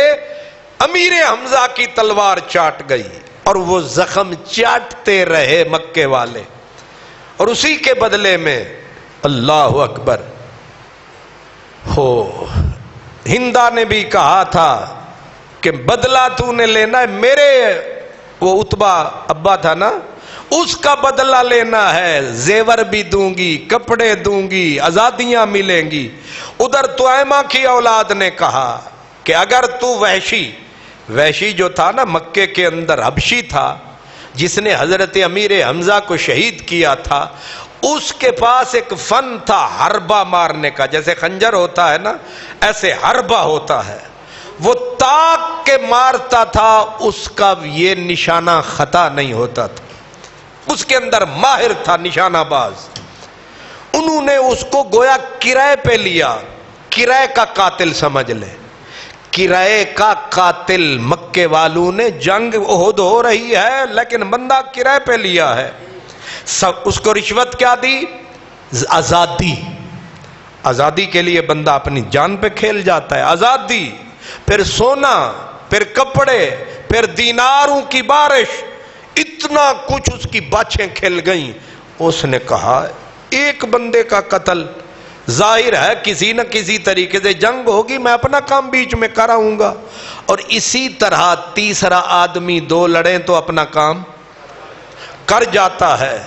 امیر حمزہ کی تلوار چاٹ گئی اور وہ زخم چاٹتے رہے مکے والے. اور اسی کے بدلے میں اللہ اکبر ہو ہندا نے بھی کہا تھا کہ بدلہ تو نے لینا ہے میرے، وہ عتبہ ابا تھا نا، اس کا بدلہ لینا ہے. زیور بھی دوں گی، کپڑے دوں گی، آزادیاں ملیں گی. ادھر طعیمہ کی اولاد نے کہا کہ اگر تو وحشی جو تھا نا مکے کے اندر حبشی تھا جس نے حضرت امیر حمزہ کو شہید کیا تھا، اس کے پاس ایک فن تھا حربہ مارنے کا. جیسے خنجر ہوتا ہے نا ایسے حربہ ہوتا ہے. وہ تاک کے مارتا تھا، اس کا یہ نشانہ خطا نہیں ہوتا تھا. اس کے اندر ماہر تھا نشانہ باز. انہوں نے اس کو گویا کرائے پہ لیا. کرائے کا قاتل سمجھ لے. کرائے کا قاتل. مکے والوں نے جنگ احد ہو رہی ہے لیکن بندہ کرائے پہ لیا ہے. اس کو رشوت کیا دی؟ آزادی کے لیے بندہ اپنی جان پہ کھیل جاتا ہے. آزادی، پھر سونا، پھر کپڑے، پھر دیناروں کی بارش، اتنا کچھ اس کی باچھیں کھل گئیں. اس نے کہا ایک بندے کا قتل ظاہر ہے کسی نہ کسی طریقے سے جنگ ہوگی، میں اپنا کام بیچ میں کراؤں گا. اور اسی طرح تیسرا آدمی دو لڑیں تو اپنا کام کر جاتا ہے.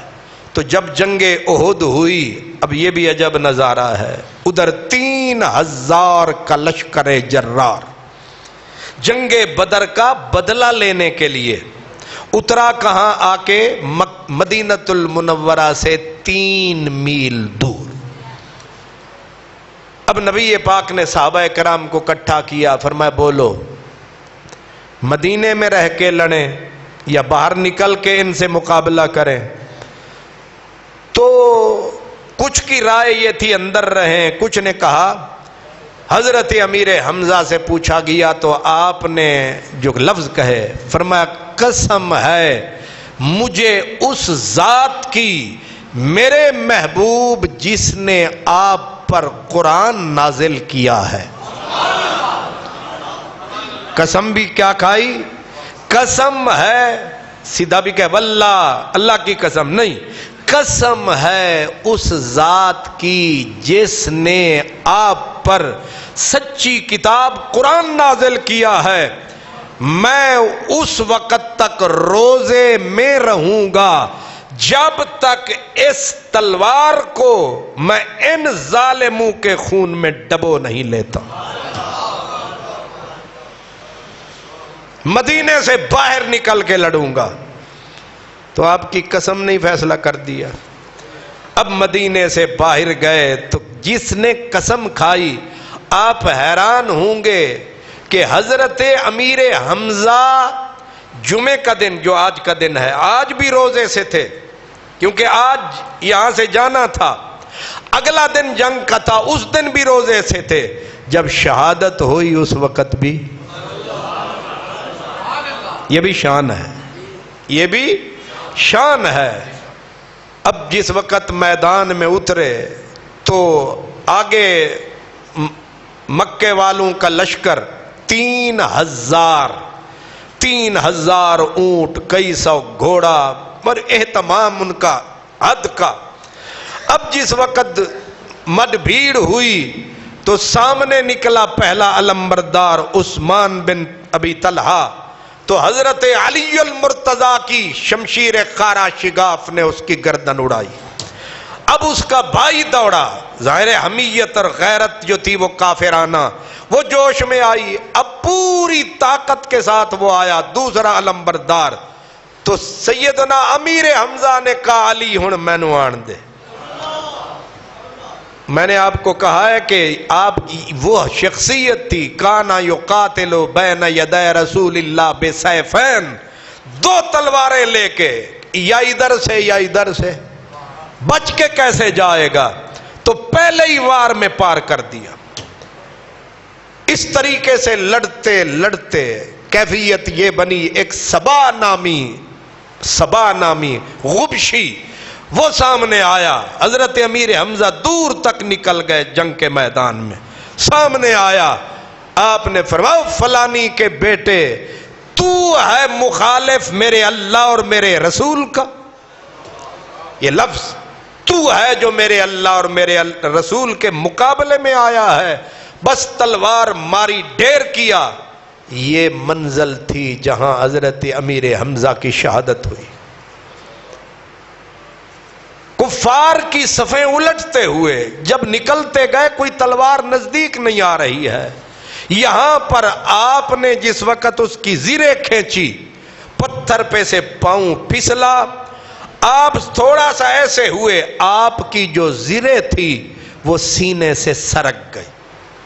تو جب جنگ احد ہوئی، اب یہ بھی عجب نظارہ ہے، ادھر 3000 کا لشکر جرار جنگ بدر کا بدلہ لینے کے لیے اترا. کہاں آ کے؟ مدینۃ المنورہ سے 3 میل دور. اب نبی پاک نے صحابہ کرام کو اکٹھا کیا، فرمایا بولو مدینے میں رہ کے لڑیں یا باہر نکل کے ان سے مقابلہ کریں؟ تو کچھ کی رائے یہ تھی اندر رہیں، کچھ نے کہا. حضرت امیر حمزہ سے پوچھا گیا تو آپ نے جو لفظ کہے، فرمایا قسم ہے مجھے اس ذات کی میرے محبوب جس نے آپ پر قرآن نازل کیا ہے. قسم بھی کیا کھائی؟ قسم ہے، سیدھا بھی کہ واللہ، اللہ کی قسم نہیں، قسم ہے اس ذات کی جس نے آپ پر سچی کتاب قرآن نازل کیا ہے، میں اس وقت تک روزے میں رہوں گا جب تک اس تلوار کو میں ان ظالموں کے خون میں ڈبو نہیں لیتا۔ مدینے سے باہر نکل کے لڑوں گا۔ تو آپ کی قسم نہیں فیصلہ کر دیا؟ اب مدینے سے باہر گئے تو جس نے قسم کھائی، آپ حیران ہوں گے کہ حضرت امیر حمزہ جمعے کا دن، جو آج کا دن ہے، آج بھی روزے سے تھے، کیونکہ آج یہاں سے جانا تھا، اگلا دن جنگ کا تھا، اس دن بھی روزے سے تھے۔ جب شہادت ہوئی اس وقت بھی، یہ بھی شان ہے، یہ بھی شان ہے۔ اب جس وقت میدان میں اترے تو آگے مکے والوں کا لشکر 3000 اونٹ، کئی سو گھوڑا، اور اہتمام ان کا حد کا۔ اب جس وقت مد بھیڑ ہوئی تو سامنے نکلا پہلا علمبردار عثمان بن ابی طلحہ، تو حضرت علی المرتضیٰ کی شمشیر خارا شگاف نے اس کی گردن اڑائی۔ اب اس کا بھائی دوڑا، ظاہر حمیت اور غیرت جو تھی وہ کافرانہ، وہ جوش میں آئی، اب پوری طاقت کے ساتھ وہ آیا دوسرا علمبردار۔ تو سیدنا امیر حمزہ نے کہا علی ہن مینوں آن دے۔ میں نے آپ کو کہا ہے کہ آپ کی وہ شخصیت تھی، کانا یقاتل بین یدی رسول اللہ بسیفین، 2 تلواریں لے کے، یا ادھر سے یا ادھر سے، بچ کے کیسے جائے گا؟ تو پہلے ہی وار میں پار کر دیا۔ اس طریقے سے لڑتے لڑتے کیفیت یہ بنی، ایک سبا نامی غبشی وہ سامنے آیا۔ حضرت امیر حمزہ دور تک نکل گئے جنگ کے میدان میں، سامنے آیا، آپ نے فرمایا فلانی کے بیٹے، تو ہے مخالف میرے اللہ اور میرے رسول کا۔ یہ لفظ تو ہے جو میرے اللہ اور میرے رسول کے مقابلے میں آیا ہے، بس تلوار ماری، ڈھیر کیا۔ یہ منزل تھی جہاں حضرت امیر حمزہ کی شہادت ہوئی۔ کفار کی صفیں الٹتے ہوئے جب نکلتے گئے، کوئی تلوار نزدیک نہیں آ رہی ہے، یہاں پر آپ نے جس وقت اس کی زریں کھینچی، پتھر پہ سے پاؤں پھسلا، آپ تھوڑا سا ایسے ہوئے، آپ کی جو زریں تھی وہ سینے سے سرک گئی۔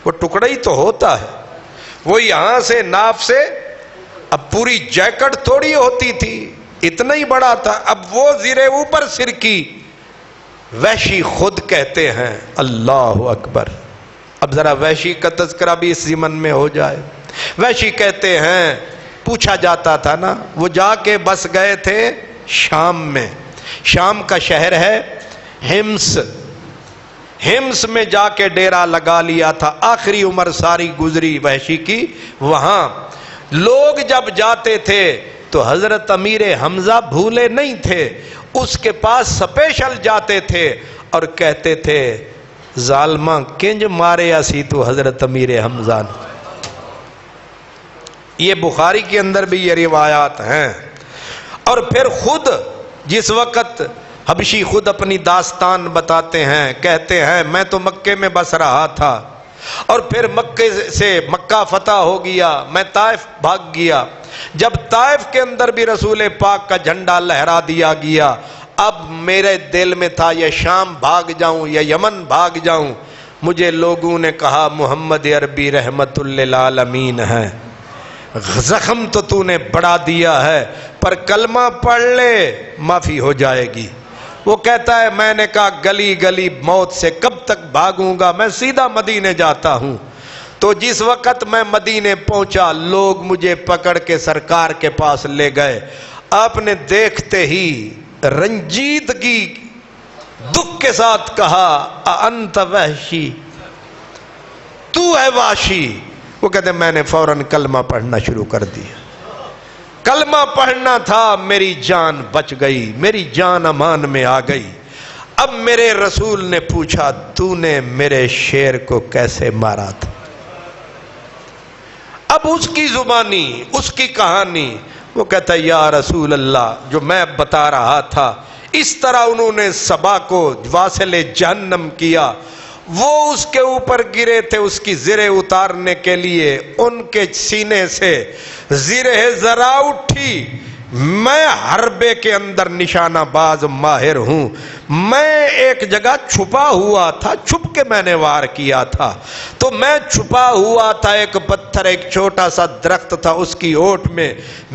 وہ ٹکڑا ہی تو ہوتا ہے، وہ یہاں سے ناف سے، اب پوری جیکٹ تھوڑی ہوتی تھی، اتنا ہی بڑا تھا، اب وہ زریں اوپر سرکی۔ وحشی خود کہتے ہیں اللہ اکبر۔ اب ذرا وحشی کا تذکرہ بھی اس ضمن میں ہو جائے۔ وحشی کہتے ہیں، پوچھا جاتا تھا نا، وہ جا کے بس گئے تھے شام میں، شام کا شہر ہے ہمس، ہمس میں جا کے ڈیرا لگا لیا تھا، آخری عمر ساری گزری وحشی کی وہاں۔ لوگ جب جاتے تھے تو حضرت امیر حمزہ بھولے نہیں تھے، اس کے پاس سپیشل جاتے تھے اور کہتے تھے ظالمہ کنج مارے اسی تو حضرت امیر حمزہ نے۔ یہ بخاری کے اندر بھی یہ روایات ہیں۔ اور پھر خود جس وقت حبشی خود اپنی داستان بتاتے ہیں، کہتے ہیں میں تو مکے میں بس رہا تھا، اور پھر مکے سے مکہ فتح ہو گیا، میں طائف بھاگ گیا۔ جب طائف کے اندر بھی رسول پاک کا جھنڈا لہرا دیا گیا، اب میرے دل میں تھا یا شام بھاگ جاؤں یا یمن بھاگ جاؤں۔ مجھے لوگوں نے کہا محمد عربی رحمت للعالمین ہے، زخم تو نے بڑھا دیا ہے، پر کلمہ پڑھ لے معافی ہو جائے گی۔ وہ کہتا ہے میں نے کہا گلی گلی موت سے کب تک بھاگوں گا، میں سیدھا مدینے جاتا ہوں۔ تو جس وقت میں مدینے پہنچا، لوگ مجھے پکڑ کے سرکار کے پاس لے گئے۔ آپ نے دیکھتے ہی رنجیدگی دکھ کے ساتھ کہا انت وحشی، تو ہے وحشی۔ وہ کہتے ہیں میں نے فوراً کلمہ پڑھنا شروع کر دیا۔ کلمہ پڑھنا تھا، میری جان بچ گئی، میری جان امان میں آ گئی۔ اب میرے رسول نے پوچھا تو نے میرے شیر کو کیسے مارا تھا؟ اب اس کی زبانی، اس کی کہانی، وہ کہتا ہے یا رسول اللہ جو میں بتا رہا تھا اس طرح انہوں نے صبا کو واصل جہنم کیا، وہ اس کے اوپر گرے تھے اس کی زرہ اتارنے کے لیے، ان کے سینے سے زرہ ذرا اٹھی۔ میں حربے کے اندر نشانہ باز ماہر ہوں، میں ایک جگہ چھپا ہوا تھا، چھپ کے میں نے وار کیا تھا، تو میں چھپا ہوا تھا، ایک پتھر، ایک چھوٹا سا درخت تھا، اس کی اوٹ میں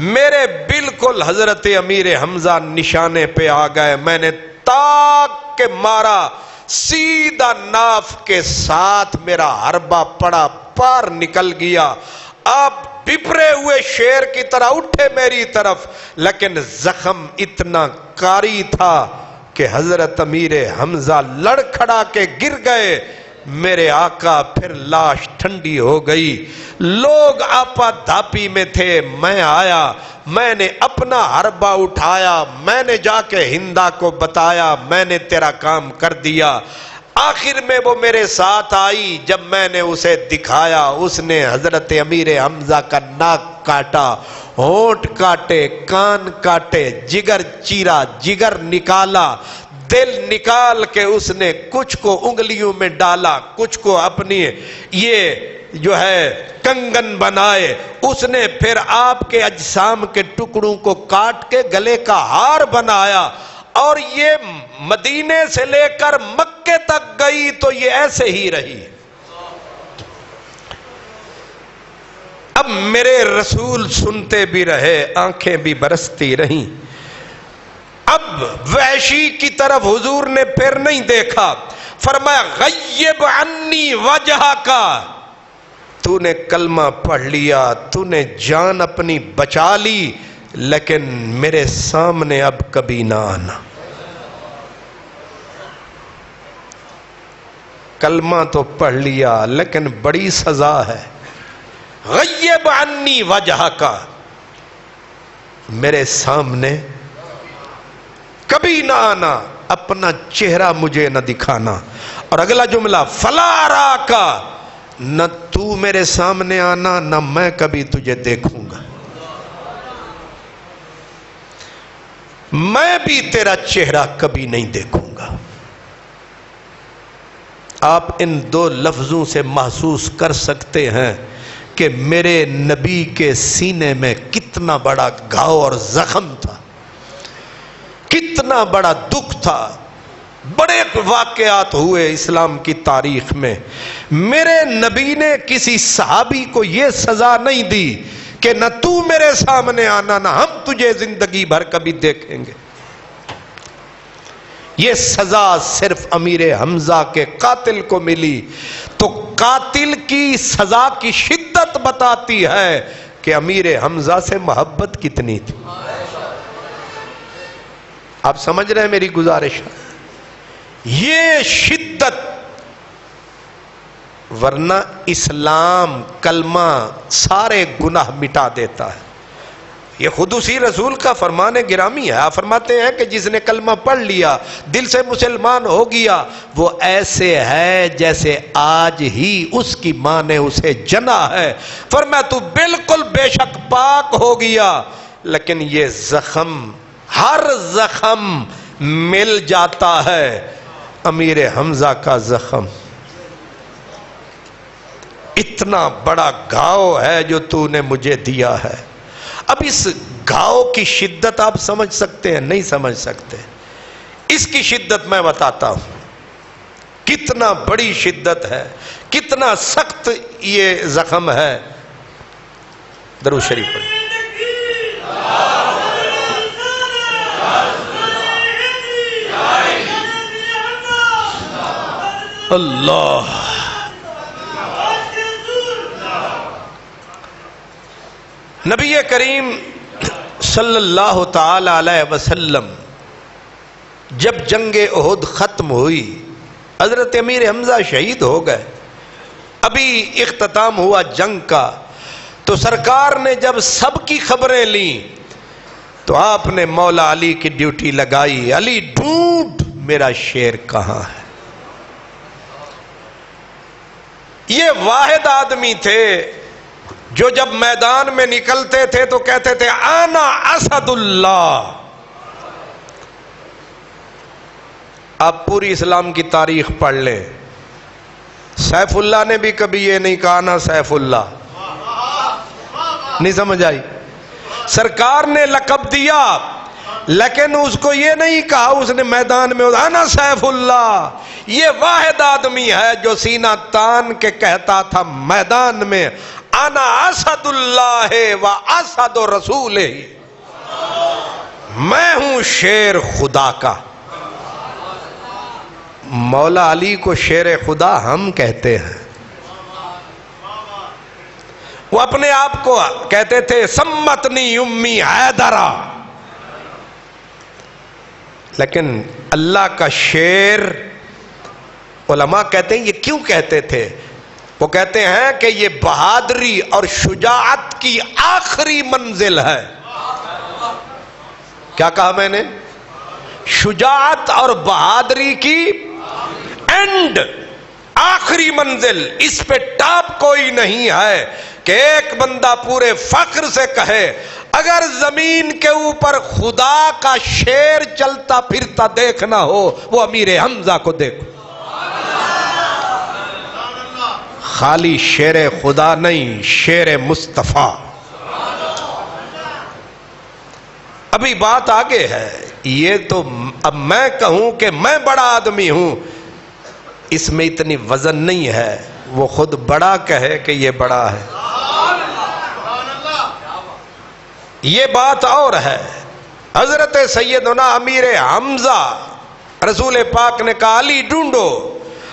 میرے بالکل حضرت امیر حمزہ نشانے پہ آ گئے، میں نے تاک کے مارا، سیدھا ناف کے ساتھ میرا حربہ پڑا، پار نکل گیا۔ آپ بپرے ہوئے شیر کی طرح اٹھے میری طرف، لیکن زخم اتنا کاری تھا کہ حضرت امیر حمزہ لڑکھڑا کے گر گئے۔ میرے آقا پھر لاش ٹھنڈی ہو گئی، لوگ آپا دھاپی میں تھے، میں آیا، میں نے اپنا حربہ اٹھایا، میں نے جا کے ہندا کو بتایا میں نے تیرا کام کر دیا۔ آخر میں وہ میرے ساتھ آئی، جب میں نے اسے دکھایا اس نے حضرت امیر حمزہ کا ناک کاٹا، ہونٹ کاٹے، کان کاٹے، جگر چیرا، جگر نکالا، دل نکال کے اس نے کچھ کو انگلیوں میں ڈالا، کچھ کو اپنی یہ جو ہے کنگن بنائے، اس نے پھر آپ کے اجسام کے ٹکڑوں کو کاٹ کے گلے کا ہار بنایا، اور یہ مدینے سے لے کر مکے تک گئی تو یہ ایسے ہی رہی۔ اب میرے رسول سنتے بھی رہے، آنکھیں بھی برستی رہیں۔ اب وحشی کی طرف حضور نے پھر نہیں دیکھا، فرمایا غیب عنی وجہ کا، تو نے کلمہ پڑھ لیا، تو نے جان اپنی بچا لی، لیکن میرے سامنے اب کبھی نہ آنا۔ کلمہ تو پڑھ لیا لیکن بڑی سزا ہے، غیب عنی وجہ کا، میرے سامنے کبھی نہ آنا، اپنا چہرہ مجھے نہ دکھانا۔ اور اگلا جملہ فلا اراکا، نہ تو میرے سامنے آنا نہ میں کبھی تجھے دیکھوں گا، میں بھی تیرا چہرہ کبھی نہیں دیکھوں گا۔ آپ ان دو لفظوں سے محسوس کر سکتے ہیں کہ میرے نبی کے سینے میں کتنا بڑا گھاؤ اور زخم تھا، کتنا بڑا دکھ تھا۔ بڑے واقعات ہوئے اسلام کی تاریخ میں، میرے نبی نے کسی صحابی کو یہ سزا نہیں دی کہ نہ تو میرے سامنے آنا نہ ہم تجھے زندگی بھر کبھی دیکھیں گے۔ یہ سزا صرف امیر حمزہ کے قاتل کو ملی، تو قاتل کی سزا کی شدت بتاتی ہے کہ امیر حمزہ سے محبت کتنی تھی۔ آپ سمجھ رہے ہیں میری گزارش؟ یہ شدت، ورنہ اسلام کلمہ سارے گناہ مٹا دیتا ہے۔ یہ خود اسی رسول کا فرمان گرامی ہے، آپ فرماتے ہیں کہ جس نے کلمہ پڑھ لیا، دل سے مسلمان ہو گیا، وہ ایسے ہے جیسے آج ہی اس کی ماں نے اسے جنا ہے۔ فرمایا تو بالکل بے شک پاک ہو گیا، لیکن یہ زخم، ہر زخم مل جاتا ہے، امیر حمزہ کا زخم اتنا بڑا گھاؤ ہے جو تو نے مجھے دیا ہے۔ اب اس گھاؤ کی شدت آپ سمجھ سکتے ہیں؟ نہیں سمجھ سکتے۔ اس کی شدت میں بتاتا ہوں، کتنا بڑی شدت ہے، کتنا سخت یہ زخم ہے۔ درود شریف پڑھیں۔ اللہ، نبی کریم صلی اللہ تعالی علیہ وسلم جب جنگ احد ختم ہوئی، حضرت امیر حمزہ شہید ہو گئے، ابھی اختتام ہوا جنگ کا، تو سرکار نے جب سب کی خبریں لیں تو آپ نے مولا علی کی ڈیوٹی لگائی، علی ڈھونڈ میرا شیر کہاں ہے۔ یہ واحد آدمی تھے جو جب میدان میں نکلتے تھے تو کہتے تھے انا اسد اللہ۔ آپ پوری اسلام کی تاریخ پڑھ لیں، سیف اللہ نے بھی کبھی یہ نہیں کہا نا سیف اللہ، نہیں سمجھ آئی؟ سرکار نے لقب دیا لیکن اس کو یہ نہیں کہا اس نے میدان میں انا سیف اللہ۔ یہ واحد آدمی ہے جو سینہ تان کے کہتا تھا میدان میں انا اسد اللہ و اسد رسول، میں ہوں شیر خدا کا۔ مولا علی کو شیر خدا ہم کہتے ہیں، وہ اپنے آپ کو کہتے تھے سمتنی امی حیدرہ، لیکن اللہ کا شیر علماء کہتے ہیں یہ کیوں کہتے تھے؟ وہ کہتے ہیں کہ یہ بہادری اور شجاعت کی آخری منزل ہے۔ کیا کہا میں نے؟ شجاعت اور بہادری کی اینڈ، آخری منزل، اس پہ ٹاپ کوئی نہیں ہے کہ ایک بندہ پورے فخر سے کہے اگر زمین کے اوپر خدا کا شیر چلتا پھرتا دیکھنا ہو وہ امیر حمزہ کو دیکھو۔ خالی شیر خدا نہیں، شیر مصطفیٰ۔ ابھی بات آگے ہے، یہ تو اب میں کہوں کہ میں بڑا آدمی ہوں اس میں اتنی وزن نہیں ہے، وہ خود بڑا کہے کہ یہ بڑا ہے، یہ بات اور ہے۔ حضرت سیدنا امیر حمزہ، رسول پاک نے کہا علی ڈھونڈو،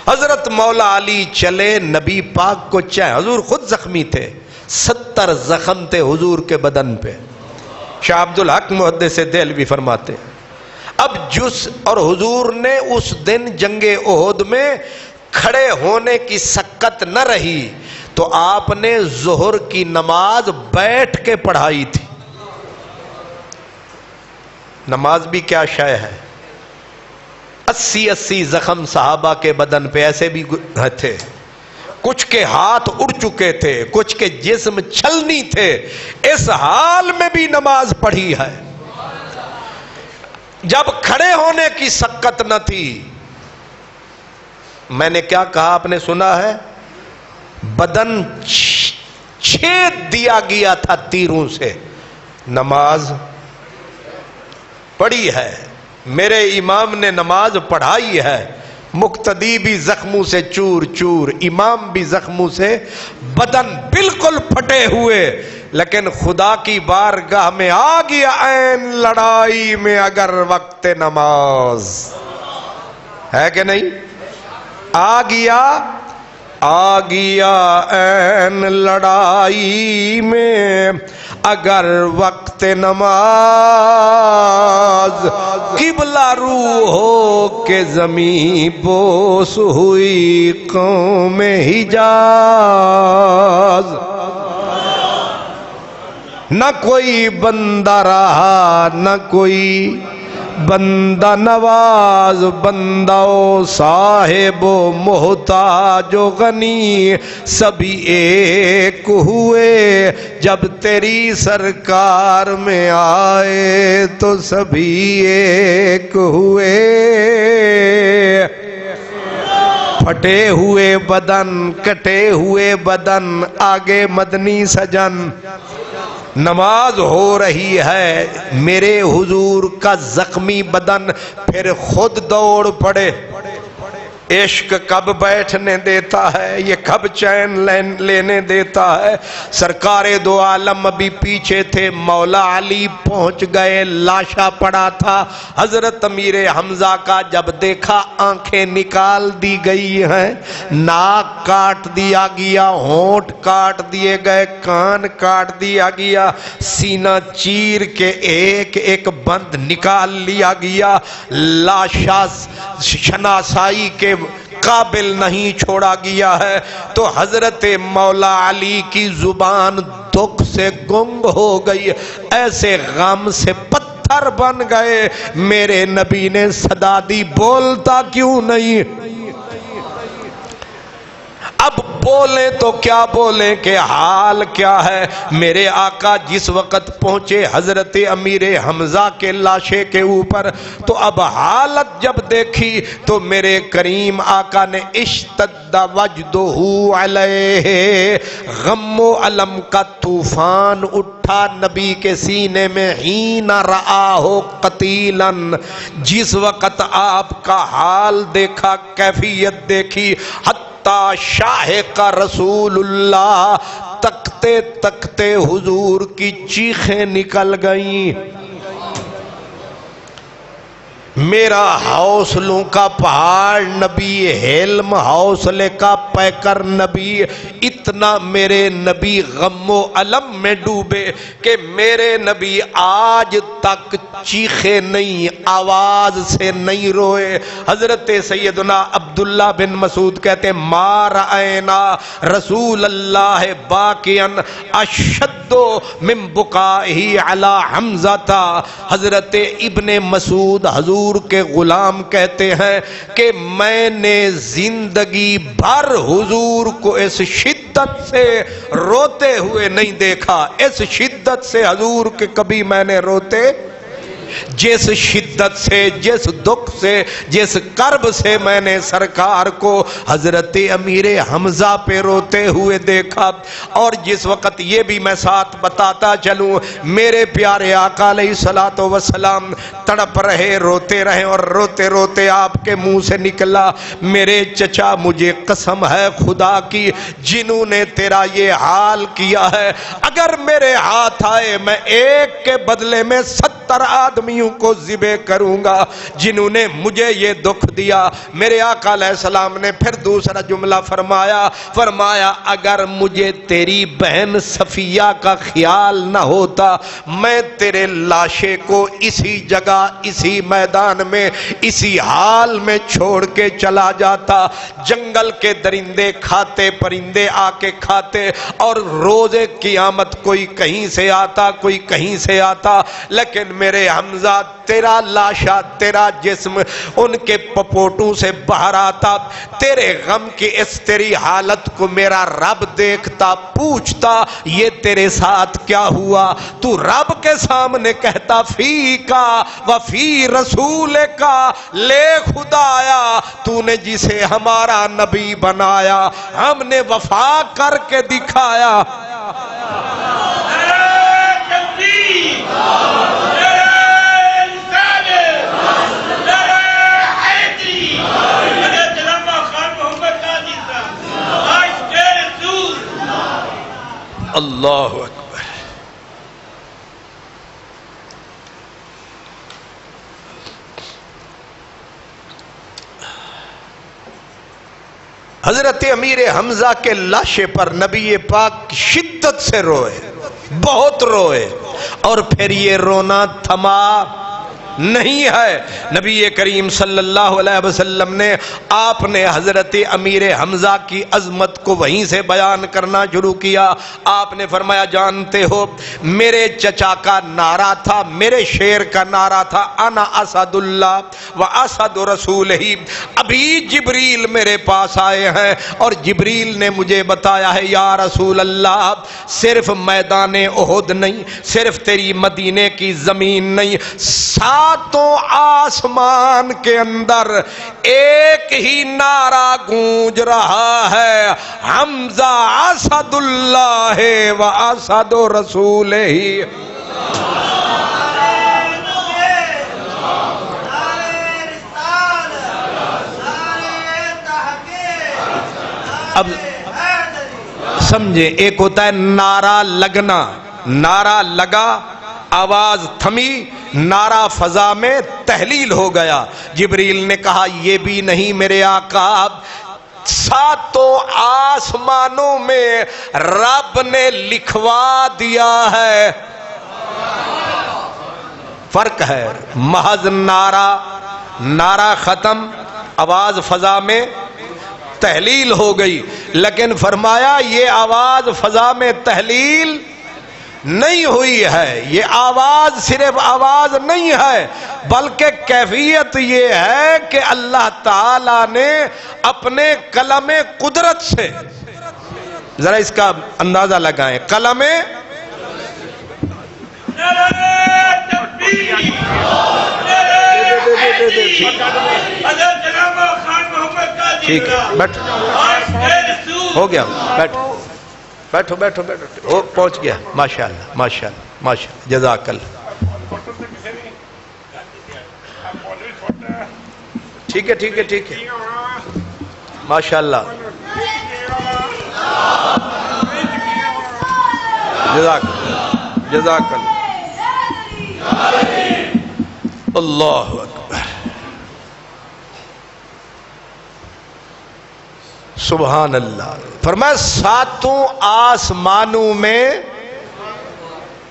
حضرت مولا علی چلے نبی پاک کو چاہے، حضور خود زخمی تھے، 70 زخم تھے حضور کے بدن پہ، شاہ عبدالحق محدث دہلوی فرماتے۔ اب جس اور حضور نے اس دن جنگ احد میں کھڑے ہونے کی سکت نہ رہی تو آپ نے ظہر کی نماز بیٹھ کے پڑھائی تھی۔ نماز بھی کیا شے ہے، 80 زخم صحابہ کے بدن پہ ایسے بھی تھے، کچھ کے ہاتھ اڑ چکے تھے، کچھ کے جسم چھلنی تھے، اس حال میں بھی نماز پڑھی ہے۔ جب کھڑے ہونے کی سکت نہ تھی، میں نے کیا کہا آپ نے سنا ہے، بدن چھید دیا گیا تھا تیروں سے، نماز پڑھی ہے، میرے امام نے نماز پڑھائی ہے، مقتدی بھی زخموں سے چور چور، امام بھی زخموں سے، بدن بالکل پھٹے ہوئے، لیکن خدا کی بارگاہ میں آ گیا عین لڑائی میں اگر وقت نماز ہے کہ نہیں، آ گیا عین لڑائی میں اگر وقت نماز، قبلہ رو ہو کے زمین بوس ہوئی قوم حجاز، نہ کوئی بندہ رہا نہ کوئی بندہ نواز، بندہ و صاحب و محتاج و غنی سبھی ایک ہوئے، جب تیری سرکار میں آئے تو سبھی ایک ہوئے، پھٹے ہوئے بدن کٹے ہوئے بدن آگے مدنی سجن، نماز ہو رہی ہے، میرے حضور کا زخمی بدن پھر خود دوڑ پڑے، عشق کب بیٹھنے دیتا ہے، یہ کب چین لینے دیتا ہے۔ سرکار دو عالم ابھی پیچھے تھے، مولا علی پہنچ گئے، لاشا پڑا تھا حضرت امیر حمزہ کا، جب دیکھا آنکھیں نکال دی گئی ہیں، ناک کاٹ دیا گیا، ہونٹ کاٹ دیے گئے، کان کاٹ دیا گیا، سینہ چیر کے ایک ایک بند نکال لیا گیا، لاشا شناسائی کے قابل نہیں چھوڑا گیا ہے، تو حضرت مولا علی کی زبان دکھ سے گنگ ہو گئی، ایسے غم سے پتہ پتھر بن گئے۔ میرے نبی نے صدا دی بولتا کیوں نہیں؟ اب بولیں تو کیا بولیں کہ حال کیا ہے؟ میرے آقا جس وقت پہنچے حضرت امیر حمزہ کے لاشے کے اوپر، تو اب حالت جب دیکھی تو میرے کریم آقا نے اشتد وجدہ علیہ، غم و علم کا طوفان اٹھا نبی کے سینے میں، حین رآہ قتیلا، جس وقت آپ کا حال دیکھا، کیفیت دیکھی، شاہ کا رسول اللہ، تکتے تکتے حضور کی چیخیں نکل گئیں۔ میرا حوصلوں کا پہاڑ نبی، حلم حوصلے کا پیکر نبی، اتنا میرے نبی غم و علم میں ڈوبے کہ میرے نبی آج تک چیخے نہیں، آواز سے نہیں روئے۔ حضرت سیدنا عبداللہ بن مسعود کہتے ہیں ما رأینا رسول اللہ باکیا اشد من بکائہ علی حمزہ۔ حضرت ابن مسعود حضور کے غلام کہتے ہیں کہ میں نے زندگی بھر حضور کو اس شدت سے روتے ہوئے نہیں دیکھا، اس شدت سے حضور کے کبھی میں نے روتے، جس شدت سے، جس دکھ سے، جس کرب سے میں نے سرکار کو حضرت امیر حمزہ پہ روتے ہوئے دیکھا۔ اور جس وقت یہ بھی میں ساتھ بتاتا چلوں، میرے پیارے آقا علیہ الصلوۃ والسلام تڑپ رہے، روتے رہے، اور روتے روتے آپ کے منہ سے نکلا میرے چچا مجھے قسم ہے خدا کی جنہوں نے تیرا یہ حال کیا ہے، اگر میرے ہاتھ آئے میں ایک کے بدلے میں 70 آدمیوں کو ذبح کروں گا جنہوں نے مجھے یہ دکھ دیا۔ میرے آقا علیہ السلام نے پھر دوسرا جملہ فرمایا اگر مجھے تیری بہن صفیہ کا خیال نہ ہوتا میں تیرے لاشے کو اسی جگہ، اسی میدان میں، اسی حال میں چھوڑ کے چلا جاتا۔ جنگل کے درندے کھاتے، پرندے آ کے کھاتے، اور روز قیامت کوئی کہیں سے آتا، کوئی کہیں سے آتا، لیکن میرے حمزہ تیرا لاشا، تیرا جسم ان کے پپوٹوں سے باہر آتا، تیرے غم کی اس تیری حالت کو میرا رب دیکھتا، پوچھتا یہ تیرے ساتھ کیا ہوا؟ تو رب کے سامنے کہتا فی کا وفی رسول کا، لے خدایا تو نے جسے ہمارا نبی بنایا ہم نے وفا کر کے دکھایا۔ اللہ اکبر۔ حضرت امیر حمزہ کے لاشے پر نبی پاک شدت سے روئے، بہت روئے، اور پھر یہ رونا تھما نہیں ہے۔ نبی کریم صلی اللہ علیہ وسلم نے آپ نے حضرت امیر حمزہ کی عظمت کو وہیں سے بیان کرنا شروع کیا۔ آپ نے فرمایا جانتے ہو میرے چچا کا نعرہ تھا، میرے شیر کا نعرہ تھا انا اسد اللہ و اسد رسولہ۔ ابھی جبریل میرے پاس آئے ہیں اور جبریل نے مجھے بتایا ہے یا رسول اللہ صرف میدان احد نہیں، صرف تیری مدینے کی زمین نہیں، ساتوں آسمان کے اندر ایک ہی نعرہ گونج رہا ہے حمزہ اسد اللہ و اسد رسولہ۔ اب سمجھے، ایک ہوتا ہے نعرہ لگنا، نعرہ لگا، آواز تھمی، نعرہ فضا میں تحلیل ہو گیا۔ جبریل نے کہا یہ بھی نہیں میرے آقا، ساتوں آسمانوں میں رب نے لکھوا دیا ہے۔ فرق ہے، محض نعرہ ختم، آواز فضا میں تحلیل ہو گئی، لیکن فرمایا یہ آواز فضا میں تحلیل نہیں ہوئی ہے. یہ آواز صرف آواز نہیں ہے بلکہ کیفیت یہ ہے کہ اللہ تعالی نے اپنے کلم قدرت سے، ذرا اس کا اندازہ لگائیں، کلم ٹھیک ہے بیٹھ ہو گیا، بیٹھو بیٹھو بیٹھو بیٹھو، وہ پہنچ گیا. ماشاءاللہ ماشاءاللہ ماشاءاللہ، جزاک اللہ. ٹھیک ہے ٹھیک ہے ٹھیک ہے، ماشاءاللہ، جزاک جزاک اللہ. اللہ اکبر، سبحان اللہ. فرمایا ساتوں آسمانوں میں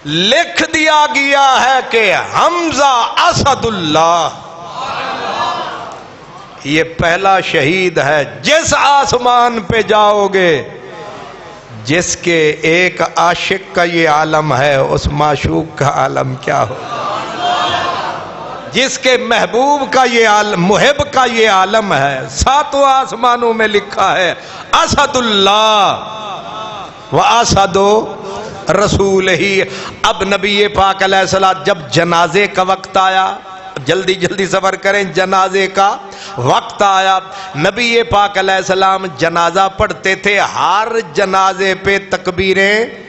لکھ دیا گیا ہے کہ حمزہ اسد اللہ یہ پہلا شہید ہے. جس آسمان پہ جاؤ گے، جس کے ایک عاشق کا یہ عالم ہے، اس معشوق کا عالم کیا ہو؟ جس کے محبوب کا یہ عالم، محب کا یہ عالم ہے، ساتوں آسمانوں میں لکھا ہے اسد اللہ و اسد رسول ہی. اب نبی پاک علیہ السلام جب جنازے کا وقت آیا، جلدی جلدی سفر کریں، جنازے کا وقت آیا، نبی پاک علیہ السلام جنازہ پڑھتے تھے. ہر جنازے پہ تکبیریں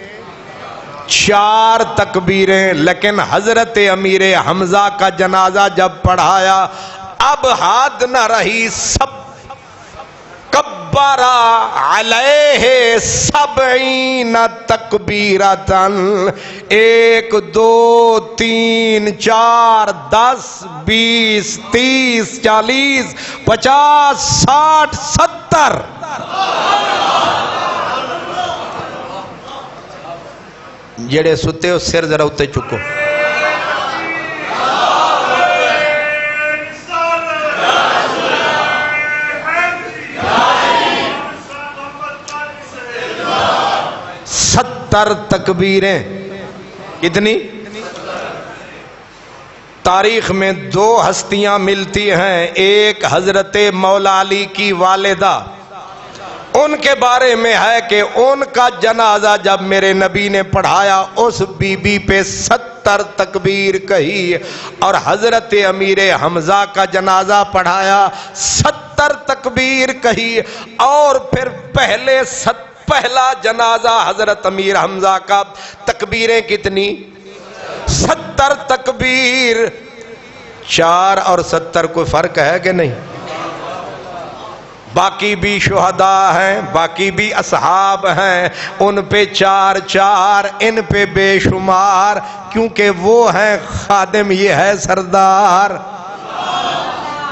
4 تکبیریں، لیکن حضرت امیر حمزہ کا جنازہ جب پڑھایا اب حد نہ رہی، سب کبر علیہ 70 تکبیرتن، 1 2 3 4 10 20 30 40 50 60 70. جڑے ستے ہو سر ذرا اتے چکو. ستر تکبیریں. کتنی؟ تاریخ میں 2 ہستیاں ملتی ہیں، ایک حضرت مولا علی کی والدہ، ان کے بارے میں ہے کہ ان کا جنازہ جب میرے نبی نے پڑھایا اس بی بی پہ 70 تکبیر کہی، اور حضرت امیر حمزہ کا جنازہ پڑھایا 70 تکبیر کہی. اور پھر پہلا جنازہ حضرت امیر حمزہ کا، تکبیریں کتنی؟ 70 تکبیر. 4 اور 70 کوئی فرق ہے کہ نہیں؟ باقی بھی شہداء ہیں، باقی بھی اصحاب ہیں، ان پہ 4 4، ان پہ بے شمار، کیونکہ وہ ہیں خادم، یہ ہے سردار.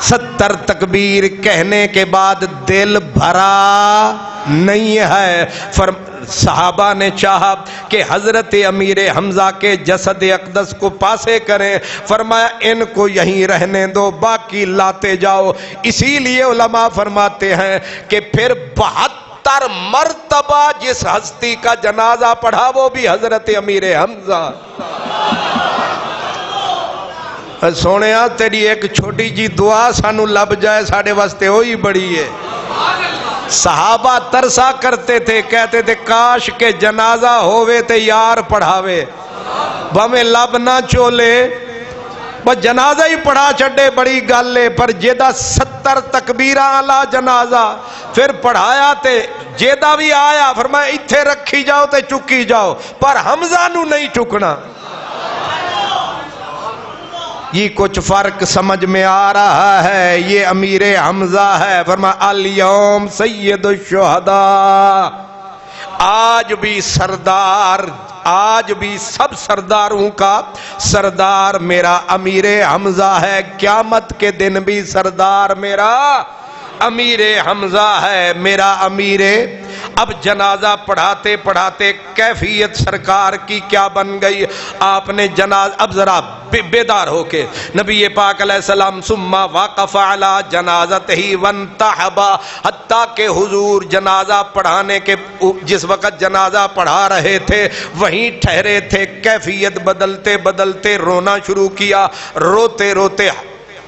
70 تکبیر کہنے کے بعد دل بھرا نہیں ہے. صحابہ نے چاہا کہ حضرت امیر حمزہ کے جسد اقدس کو پاسے کریں، فرمایا ان کو یہیں رہنے دو، باقی لاتے جاؤ. اسی لیے علماء فرماتے ہیں کہ پھر 72 مرتبہ جس ہستی کا جنازہ پڑھا وہ بھی حضرت امیر حمزہ. سونیا تیری ایک چھوٹی جی دعا سانو لب جائے ساڑھے واسطے ہوئی بڑی ہے. صحابہ ترسا کرتے تھے، کہتے تھے کاش کے جنازہ ہووے تے یار پڑھاوے، بھامیں لب نہ چولے، بس جنازہ ہی پڑھا چھڑے بڑی گالے. پر جیدہ 70 تکبیرہ علا جنازہ پھر پڑھایا تے جیدہ بھی آیا فرمایا اتھے رکھی جاؤ تے چکی جاؤ، پر حمزہ نو نہیں چکنا. یہ کچھ فرق سمجھ میں آ رہا ہے. یہ امیر حمزہ ہے. فرمایا الیوم سید الشہداء، آج بھی سردار، آج بھی سب سرداروں کا سردار میرا امیر حمزہ ہے. قیامت کے دن بھی سردار میرا امیر حمزہ ہے. میرا امیر اب جنازہ پڑھاتے پڑھاتے کیفیت سرکار کی کیا بن گئی؟ آپ نے اب ذرا بیدار ہو کے نبی پاک علیہ السلام ثم وقف علی جنازتہ وانتحبا، حتیٰ کہ حضور جنازہ پڑھانے کے جس وقت جنازہ پڑھا رہے تھے وہیں ٹھہرے تھے، کیفیت بدلتے بدلتے رونا شروع کیا، روتے روتے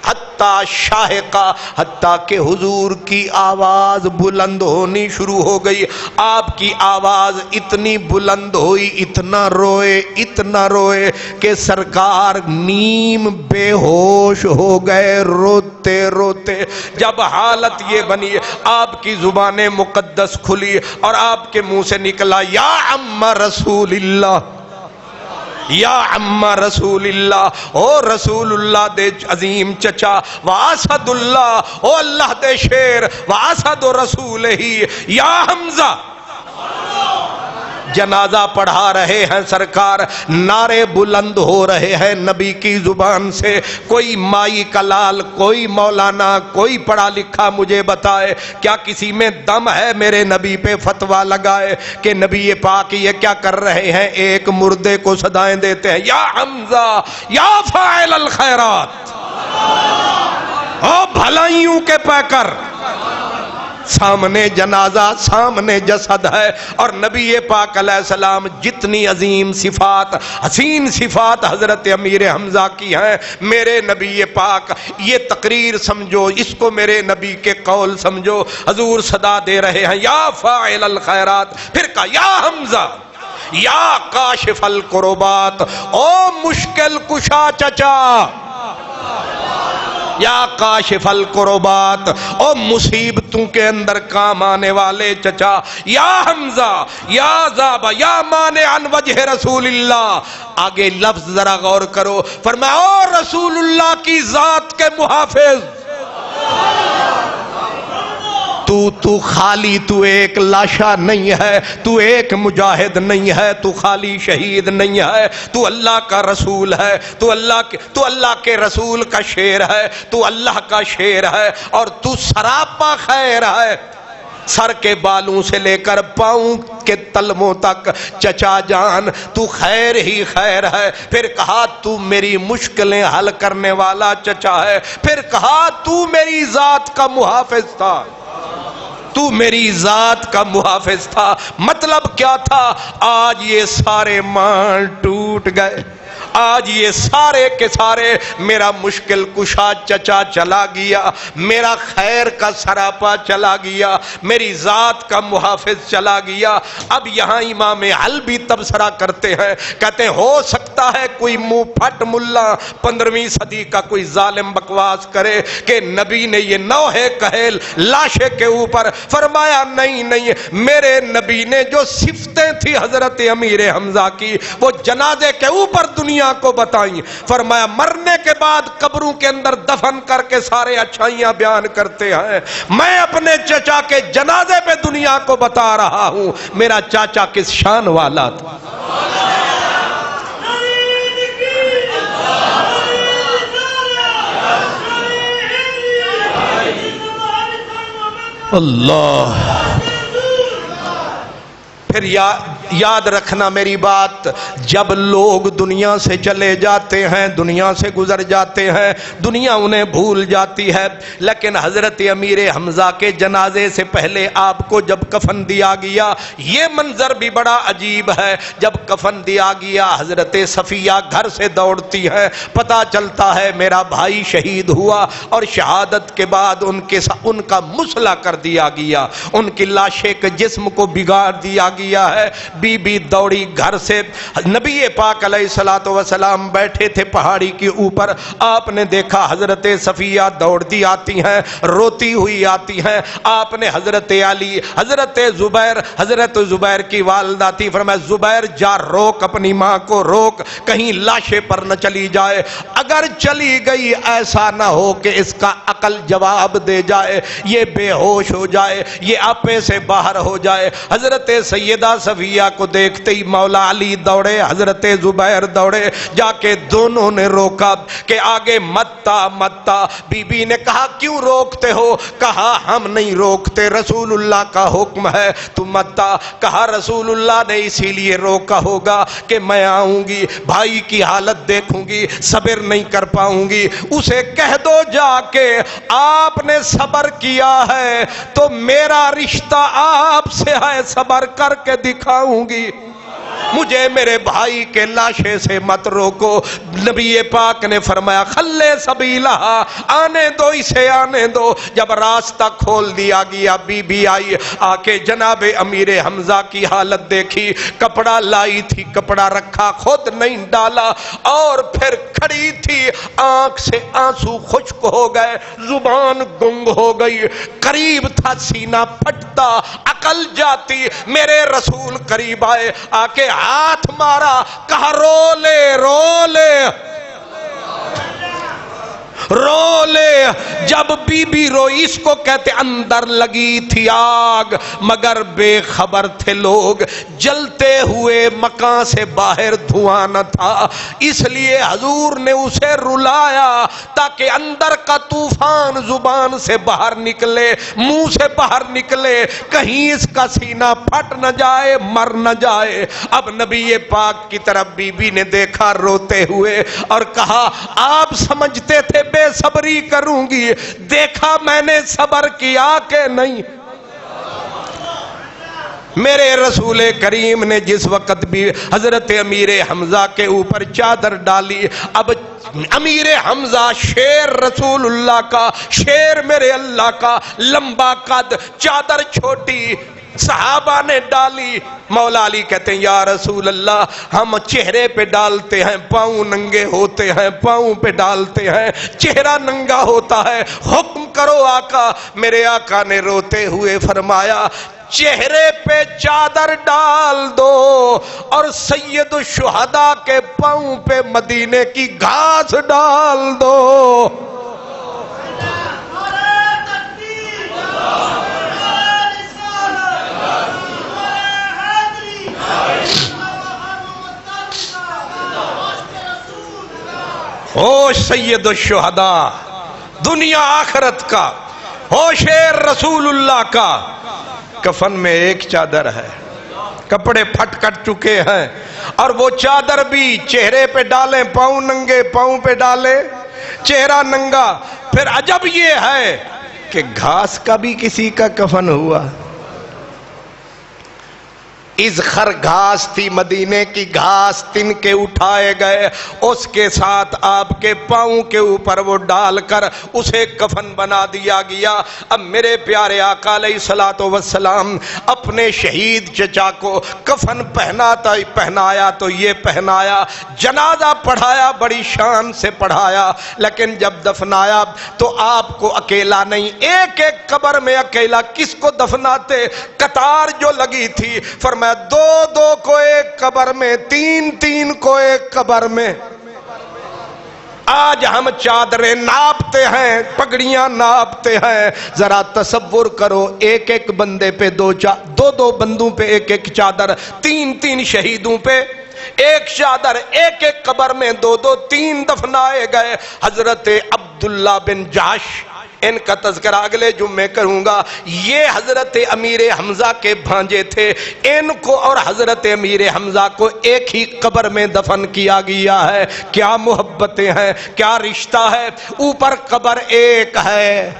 حتیٰ شاہقہ، حتیٰ کہ حضور کی آواز بلند ہونی شروع ہو گئی۔ آپ کی آواز اتنی بلند ہوئی، اتنا روئے کہ سرکار نیم بے ہوش ہو گئے روتے روتے۔ جب حالت یہ بنی آپ کی زبان مقدس کھلی اور آپ کے منہ سے نکلا یا عم رسول اللہ، یا عم رسول اللہ، او رسول اللہ دے عظیم چچا، واسد اللہ، او اللہ دے شیر، واسد رسول ہی، یا حمزہ۔ جنازہ پڑھا رہے ہیں سرکار، نعرے بلند ہو رہے ہیں نبی کی زبان سے۔ کوئی مائی کا لال، کوئی مولانا، کوئی پڑھا لکھا مجھے بتائے کیا کسی میں دم ہے میرے نبی پہ فتویٰ لگائے کہ نبی پاک یہ کیا کر رہے ہیں؟ ایک مردے کو صدائیں دیتے ہیں، یا حمزہ یا فاعل الخیرات، او بھلائیوں کے پیکر۔ سامنے جنازہ، سامنے جسد ہے، اور نبی پاک علیہ السلام جتنی عظیم صفات، حسین صفات حضرت امیر حمزہ کی ہیں، میرے نبی پاک یہ تقریر سمجھو، اس کو میرے نبی کے قول سمجھو۔ حضور صدا دے رہے ہیں یا فاعل الخیرات، پھر کہا یا حمزہ یا کاشف الکربات، او مشکل کشا چچا، یا کاشف الکربات، او مصیبتوں کے اندر کام آنے والے چچا، یا حمزہ یا ذابا یا مانع عن وجہ رسول اللہ۔ آگے لفظ ذرا غور کرو، فرمایا او رسول اللہ کی ذات کے محافظ، تو خالی، تو ایک لاشا نہیں ہے، تو ایک مجاہد نہیں ہے، تو خالی شہید نہیں ہے، تو اللہ کا رسول ہے، تو اللہ کے رسول کا شیر ہے، تو اللہ کا شیر ہے، اور تو سراپا خیر ہے، سر کے بالوں سے لے کر پاؤں کے تلموں تک چچا جان تو خیر ہی خیر ہے۔ پھر کہا تو میری مشکلیں حل کرنے والا چچا ہے، پھر کہا تو میری ذات کا محافظ تھا، تو میری ذات کا محافظ تھا۔ مطلب کیا تھا؟ آج یہ سارے مان ٹوٹ گئے، آج یہ سارے کے سارے میرا مشکل کشا چچا چلا گیا، میرا خیر کا سراپا چلا گیا، میری ذات کا محافظ چلا گیا۔ اب یہاں امام حل بھی تبصرہ کرتے ہیں، کہتے ہیں ہو سکتا ہے کوئی منہ پھٹ ملا 15ویں صدی کا کوئی ظالم بکواس کرے کہ نبی نے یہ نوحے کہل لاشے کے اوپر فرمایا، نہیں، میرے نبی نے جو صفتیں تھی حضرت امیر حمزہ کی وہ جنازے کے اوپر دنیا کو بتائیں۔ فرمایا مرنے کے بعد قبروں کے اندر دفن کر کے سارے اچھائیاں بیان کرتے ہیں، میں اپنے چچا کے جنازے پہ دنیا کو بتا رہا ہوں میرا چاچا کس شان والا تھا۔ اللہ، پھر یاد رکھنا میری بات، جب لوگ دنیا سے چلے جاتے ہیں، دنیا سے گزر جاتے ہیں، دنیا انہیں بھول جاتی ہے، لیکن حضرت امیر حمزہ کے جنازے سے پہلے آپ کو جب کفن دیا گیا، یہ منظر بھی بڑا عجیب ہے۔ جب کفن دیا گیا حضرت صفیہ گھر سے دوڑتی ہے، پتہ چلتا ہے میرا بھائی شہید ہوا، اور شہادت کے بعد ان کا مسلح کر دیا گیا، ان کی لاشے کے جسم کو بگاڑ دیا گیا ہے۔ بی بی دوڑی گھر سے، نبی پاک علیہ الصلوۃ والسلام بیٹھے تھے پہاڑی کے اوپر، آپ نے دیکھا حضرت صفیہ دوڑتی آتی ہیں، روتی ہوئی آتی ہیں۔ آپ نے حضرت علی، حضرت زبیر کی والدہ تھی، فرمایا زبیر جا روک اپنی ماں کو، روک کہیں لاشے پر نہ چلی جائے، اگر چلی گئی ایسا نہ ہو کہ اس کا عقل جواب دے جائے، یہ بے ہوش ہو جائے، یہ آپے سے باہر ہو جائے۔ حضرت سیدہ صفیہ کو دیکھتے ہی مولا علی دوڑے، حضرت زبیر دوڑے، جا کے دونوں نے روکا کہ آگے متا متا۔ بی بی نے کہا کیوں روکتے ہو؟ کہا ہم نہیں روکتے، رسول اللہ کا حکم ہے تو متا۔ کہا رسول اللہ نے اسی لیے روکا ہوگا کہ میں آؤں گی، بھائی کی حالت دیکھوں گی، صبر نہیں کر پاؤں گی، اسے کہہ دو جا کے آپ نے صبر کیا ہے تو میرا رشتہ آپ سے ہے، صبر کر کے دکھاؤں گی، مجھے میرے بھائی کے لاشے سے مت روکو۔ نبی پاک نے فرمایا خلے سبیلہ، آنے دو اسے آنے دو۔ جب راستہ کھول دیا گیا، بی بی آئی، آ کے جناب امیر حمزہ کی حالت دیکھی، کپڑا لائی تھی، کپڑا رکھا، خود نہیں ڈالا، اور پھر کھڑی تھی، آنکھ سے آنسو خشک ہو گئے، زبان گنگ ہو گئی، قریب تھا سینہ پھٹتا، عقل جاتی۔ میرے رسول قریب آئے، آ کے ہاتھ مارا، کہا رو لے رو لے رو لے۔ جب بی بی روئی، اس کو کہتے اندر لگی تھی آگ مگر بے خبر تھے لوگ، جلتے ہوئے مکان سے باہر دھواں نہ تھا، اس لیے حضور نے اسے رلایا تاکہ اندر کا طوفان زبان سے باہر نکلے، منہ سے باہر نکلے، کہیں اس کا سینہ پھٹ نہ جائے، مر نہ جائے۔ اب نبی پاک کی طرف بی بی نے دیکھا روتے ہوئے اور کہا آپ سمجھتے تھے بے صبری کروں گی، دیکھا میں نے صبر کیا کہ نہیں۔ میرے رسول کریم نے جس وقت بھی حضرت امیر حمزہ کے اوپر چادر ڈالی، اب امیر حمزہ شیر رسول اللہ کا، شیر میرے اللہ کا، لمبا قد، چادر چھوٹی، صحابہ نے ڈالی۔ مولا علی کہتے ہیں یا رسول اللہ ہم چہرے پہ ڈالتے ہیں، پاؤں ننگے ہوتے ہیں، پاؤں پہ ڈالتے ہیں، چہرہ ننگا ہوتا ہے، حکم کرو آقا۔ میرے آقا نے روتے ہوئے فرمایا چہرے پہ چادر ڈال دو اور سید الشہداء کے پاؤں پہ مدینے کی گھاس ڈال دو۔ ہوش سید الشہداء، دنیا آخرت کا، ہوش رسول اللہ کا۔ کفن میں ایک چادر ہے، کپڑے پھٹ کٹ چکے ہیں، اور وہ چادر بھی چہرے پہ ڈالیں، پاؤں ننگے، پاؤں پہ ڈالیں، چہرہ ننگا۔ پھر عجب یہ ہے کہ گھاس کا بھی کسی کا کفن ہوا۔ ازخر گھاس تھی، مدینے کی گھاس، تن کے اٹھائے گئے، اس کے ساتھ آپ کے پاؤں کے اوپر وہ ڈال کر اسے کفن بنا دیا گیا۔ اب میرے پیارے آقا علیہ الصلوۃ والسلام اپنے شہید چچا کو کفن پہنایا تو یہ پہنایا، جنازہ پڑھایا، بڑی شان سے پڑھایا، لیکن جب دفنایا تو آپ کو اکیلا نہیں، ایک ایک قبر میں اکیلا کس کو دفناتے؟ قطار جو لگی تھی، فرمایا دو دو کو ایک قبر میں، تین تین کو ایک قبر میں۔ آج ہم چادریں ناپتے ہیں، پگڑیاں ناپتے ہیں، ذرا تصور کرو ایک ایک بندے پہ دو بندوں پہ ایک ایک چادر، تین تین شہیدوں پہ ایک چادر، ایک ایک قبر میں دو دو، تین دفنائے گئے۔ حضرت عبداللہ بن جحش، ان کا تذکرہ اگلے جمعے کروں گا، یہ حضرت امیر حمزہ کے بھانجے تھے، ان کو اور حضرت امیر حمزہ کو ایک ہی قبر میں دفن کیا گیا ہے۔ کیا محبتیں ہیں، کیا رشتہ ہے، اوپر قبر ایک ہے،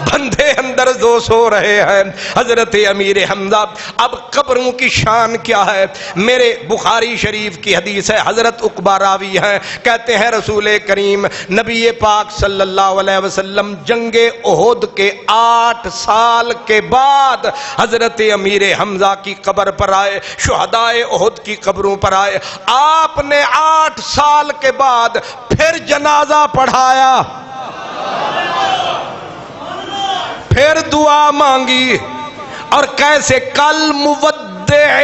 بندے اندر دو سو رہے ہیں۔ حضرت امیر حمزہ، اب قبروں کی شان کیا ہے؟ میرے بخاری شریف کی حدیث ہے، حضرت عقبہ راوی ہیں، کہتے ہیں رسول کریم نبی پاک صلی اللہ علیہ وسلم جنگ احد کے 8 سال کے بعد حضرت امیر حمزہ کی قبر پر آئے، شہداء احد کی قبروں پر آئے، آپ نے 8 سال کے بعد پھر جنازہ پڑھایا، پھر دعا مانگی، اور کیسے کل مودع،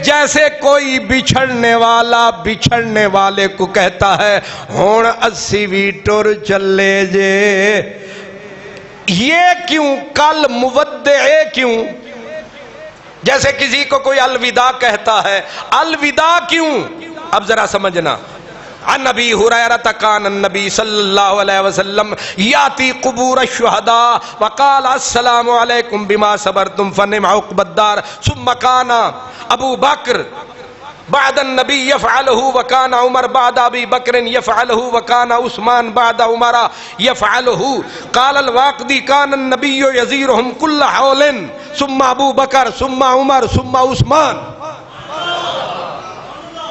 جیسے کوئی بچھڑنے والے کو کہتا ہے ہون 80 ٹر چلے جے۔ یہ کیوں کل مودع کیوں؟ جیسے کسی کو کوئی الوداع کہتا ہے، الوداع کیوں؟ اب ذرا سمجھنا. عن ابی ہریرہ کان النبی صلی اللہ علیہ وسلم یاتی قبور الشہداء وقال السلام علیکم بما صبرتم فنعم عقبی الدار. ثم کان ابو بکر بعد النبی یفعلہ وکان عمر بعد ابی بکر یفعلہ وکان عثمان بعد عمر یفعلہ. قال الواقدی کان النبی یزیرہم کل حول ثم ابو بکر ثم عمر ثم عثمان.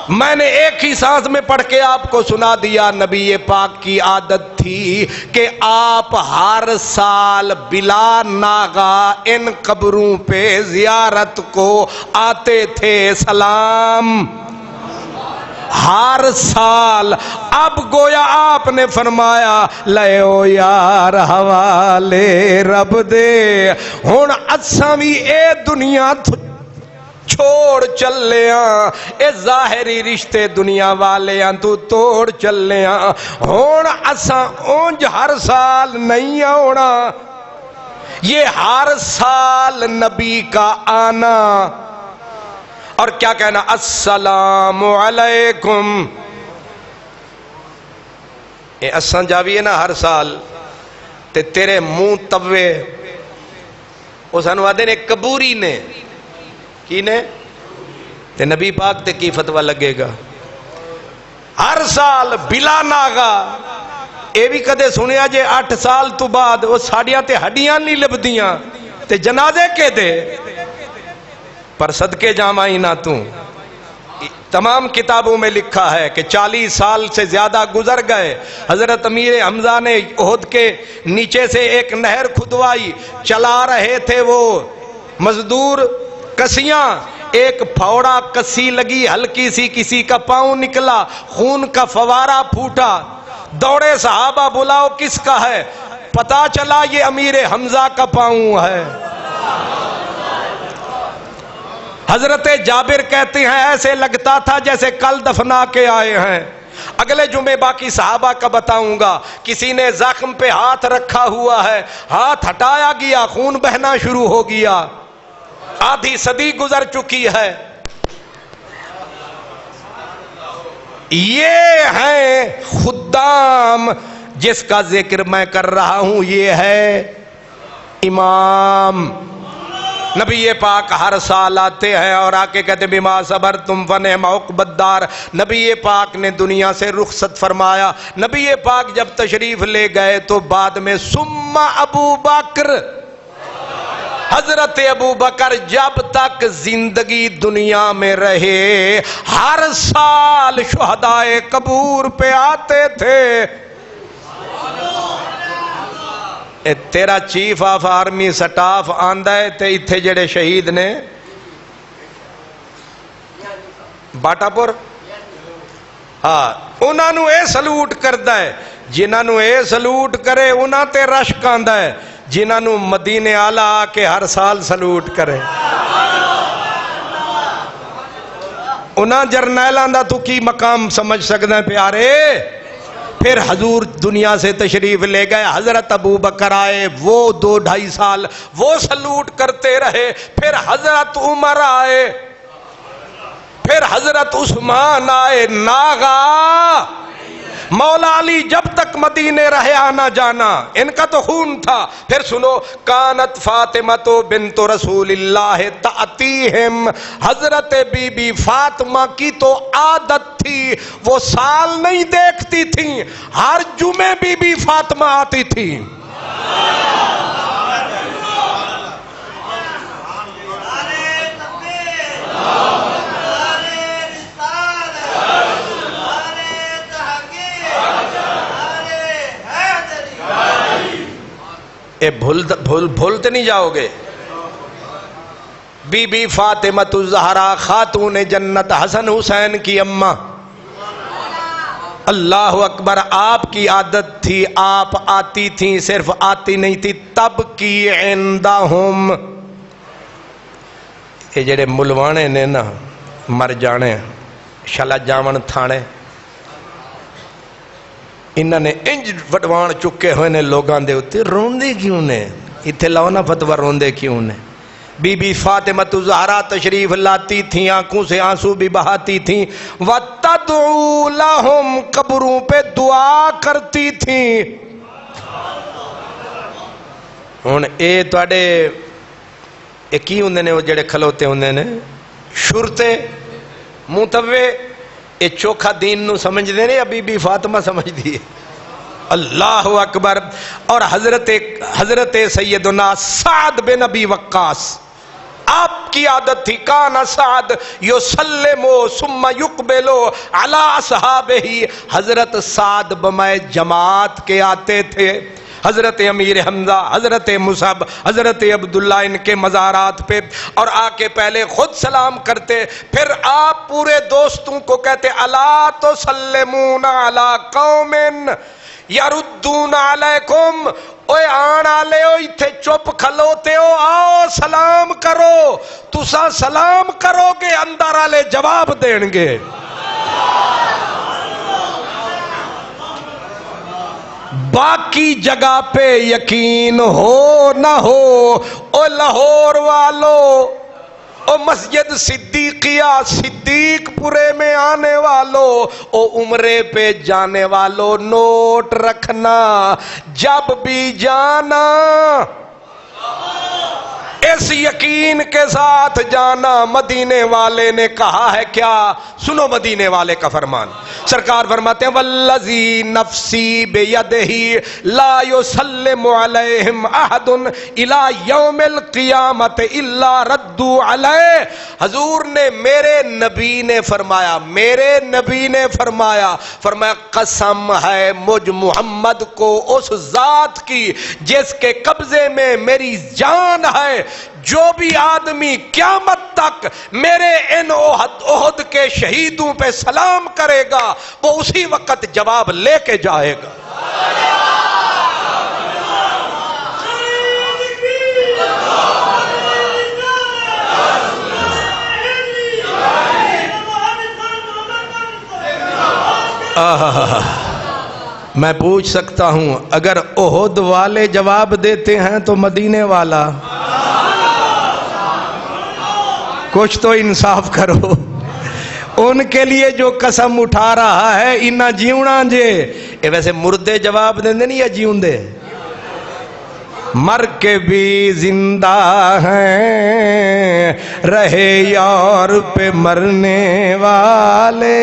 میں نے ایک ہی سانس میں پڑھ کے آپ کو سنا دیا. نبی پاک کی عادت تھی کہ آپ ہر سال بلا ناغا ان قبروں پہ زیارت کو آتے تھے. سلام ہر سال. اب گویا آپ نے فرمایا لئیو یار حوالے رب دے، ہن اساں وی اے دنیا چھوڑ چلیاں، اے ظاہری رشتے دنیا والیاں تو توڑ چلیاں. ہون اساں اونج ہر سال نہیں ہونا، یہ ہر سال نبی کا آنا اور کیا کہنا السلام علیکم. اے اساں جاویے نا ہر سال تے تیرے منہ توے او سانو آدھے نے قبوری نے کی نے تے نبی پاک تے کی فتوہ لگے گا ہر سال بلا ناغا. اے بھی کدے سنیا جے 8 سال تو بعد وہ ساڑیاں تے ہڈیاں نہیں لبدیاں تے جنازے کے دے پر صدقے جامعی نہ تو. تمام کتابوں میں لکھا ہے کہ 40 سال سے زیادہ گزر گئے. حضرت امیر حمزہ نے احد کے نیچے سے ایک نہر کھدوائی، چلا رہے تھے وہ مزدور کسیاں، ایک پھوڑا کسی لگی ہلکی سی، کسی کا پاؤں نکلا، خون کا فوارہ پھوٹا. دوڑے صحابہ بلاؤ کس کا ہے؟ پتا چلا یہ امیر حمزہ کا پاؤں ہے. حضرت جابر کہتے ہیں ایسے لگتا تھا جیسے کل دفنا کے آئے ہیں. اگلے جمعے باقی صحابہ کا بتاؤں گا. کسی نے زخم پہ ہاتھ رکھا ہوا ہے، ہاتھ ہٹایا گیا، خون بہنا شروع ہو گیا. آدھی صدی گزر چکی ہے. یہ ہیں خدام جس کا ذکر میں کر رہا ہوں. یہ ہے امام. نبی پاک ہر سال آتے ہیں اور آ کے کہتے بما صبرتم فنعم عقبی الدار. نبی پاک نے دنیا سے رخصت فرمایا. نبی پاک جب تشریف لے گئے تو بعد میں ثم ابو بکر، حضرت ابو بکر جب تک زندگی دنیا میں رہے ہر سال شہدائے قبور پہ آتے تھے. تیرا چیف آف آرمی سٹاف آندا ہے تے اتھے جڑے شہید نے باٹا پور، ہاں انہاں نو اے سلوٹ کردا ہے. جنہاں نو اے سلوٹ کرے انہاں تے رشک آندا ہے. جنہاں نو مدینے آلہ آ کے ہر سال سلوٹ کرے انہاں جرنیلاں دا تو کی مقام سمجھ سکدا ہے پیارے. پھر حضور دنیا سے تشریف لے گئے. حضرت ابو بکر آئے، وہ 2-2.5 سال وہ سلوٹ کرتے رہے. پھر حضرت عمر آئے، پھر حضرت عثمان آئے. ناغا مولا علی جب تک مدینے رہے آنا جانا ان کا تو خون تھا. پھر سنو کانت فاطمہ بنت رسول اللہ تأتیہم. حضرت بی بی فاطمہ کی تو عادت تھی وہ سال نہیں دیکھتی تھیں، ہر جمعے بی بی فاطمہ آتی تھی. بھولتے نہیں جاؤ گے. بی بی فاطمہ الزہرا خاتون جنت، حسن حسین کی اماں. اللہ اکبر. آپ کی عادت تھی، آپ آتی تھیں، صرف آتی نہیں تھی تب کی عندہم. یہ جڑے ملوانے نے نا مر جانے شالا جاون تھانے، انہوں نے انج وڈوان چکے ہوئے نے لوگاں دے ہوتے. روندے کیوں نے؟ اتھے لاؤ نا فتوہ روندے کیوں نے؟ بی بی فاطمہ زہرا تشریف لاتی تھیں، آنکھوں سے آنسو بھی بہاتی تھیں، وَتَدْعُو لَهُمْ، قبروں پہ دعا کرتی تھیں۔ ہن اے تواڈے کی ہوندے نے وہ جڑے کھلوتے ہوندے نے شرتے متوے، اے چوکھا دین نو سمجھ دے نے یا بی بی فاطمہ سمجھ دی؟ اللہ اکبر۔ اور حضرت سیدنا سعد بن ابی وقاص، آپ کی عادت تھی، کان سعد یسلم ثم یقبل علی اصحابہ، حضرت سعد بمائے جماعت کے آتے تھے، حضرت امیر حمزہ، حضرت مصعب، حضرت عبداللہ ان کے مزارات پہ، اور آ کے پہلے خود سلام کرتے، پھر آپ پورے دوستوں کو کہتے الا تسلمون علی قوم یردون علیکم، اوے آن آلے ہو اتھے چپ کھلوتے ہو، آؤ سلام کرو، تسا سلام کرو گے اندر آلے جواب دیں گے۔ باقی جگہ پہ یقین ہو نہ ہو، او لاہور والو، او مسجد صدیقیہ صدیق پورے میں آنے والو، او عمرے پہ جانے والو، نوٹ رکھنا، جب بھی جانا اس یقین کے ساتھ جانا، مدینے والے نے کہا ہے کیا؟ سنو مدینے والے کا فرمان، سرکار فرماتے ہیں والذی نفسی بیدہ لا یسلم علیہم احد الی یوم القیامت الا ردوا علیہ، حضور نے میرے نبی نے فرمایا قسم ہے مجھ محمد کو اس ذات کی جس کے قبضے میں میری جان ہے، جو بھی آدمی قیامت تک میرے ان احد کے شہیدوں پہ سلام کرے گا وہ اسی وقت جواب لے کے جائے گا۔ میں پوچھ سکتا ہوں اگر احد والے جواب دیتے ہیں تو مدینے والا؟ کچھ تو انصاف کرو، ان کے لیے جو قسم اٹھا رہا ہے انہاں جیونا جے، اے ویسے مردے جواب دیں دے نہیں یا جیون دے؟ مر کے بھی زندہ ہیں رہے یار پہ مرنے والے،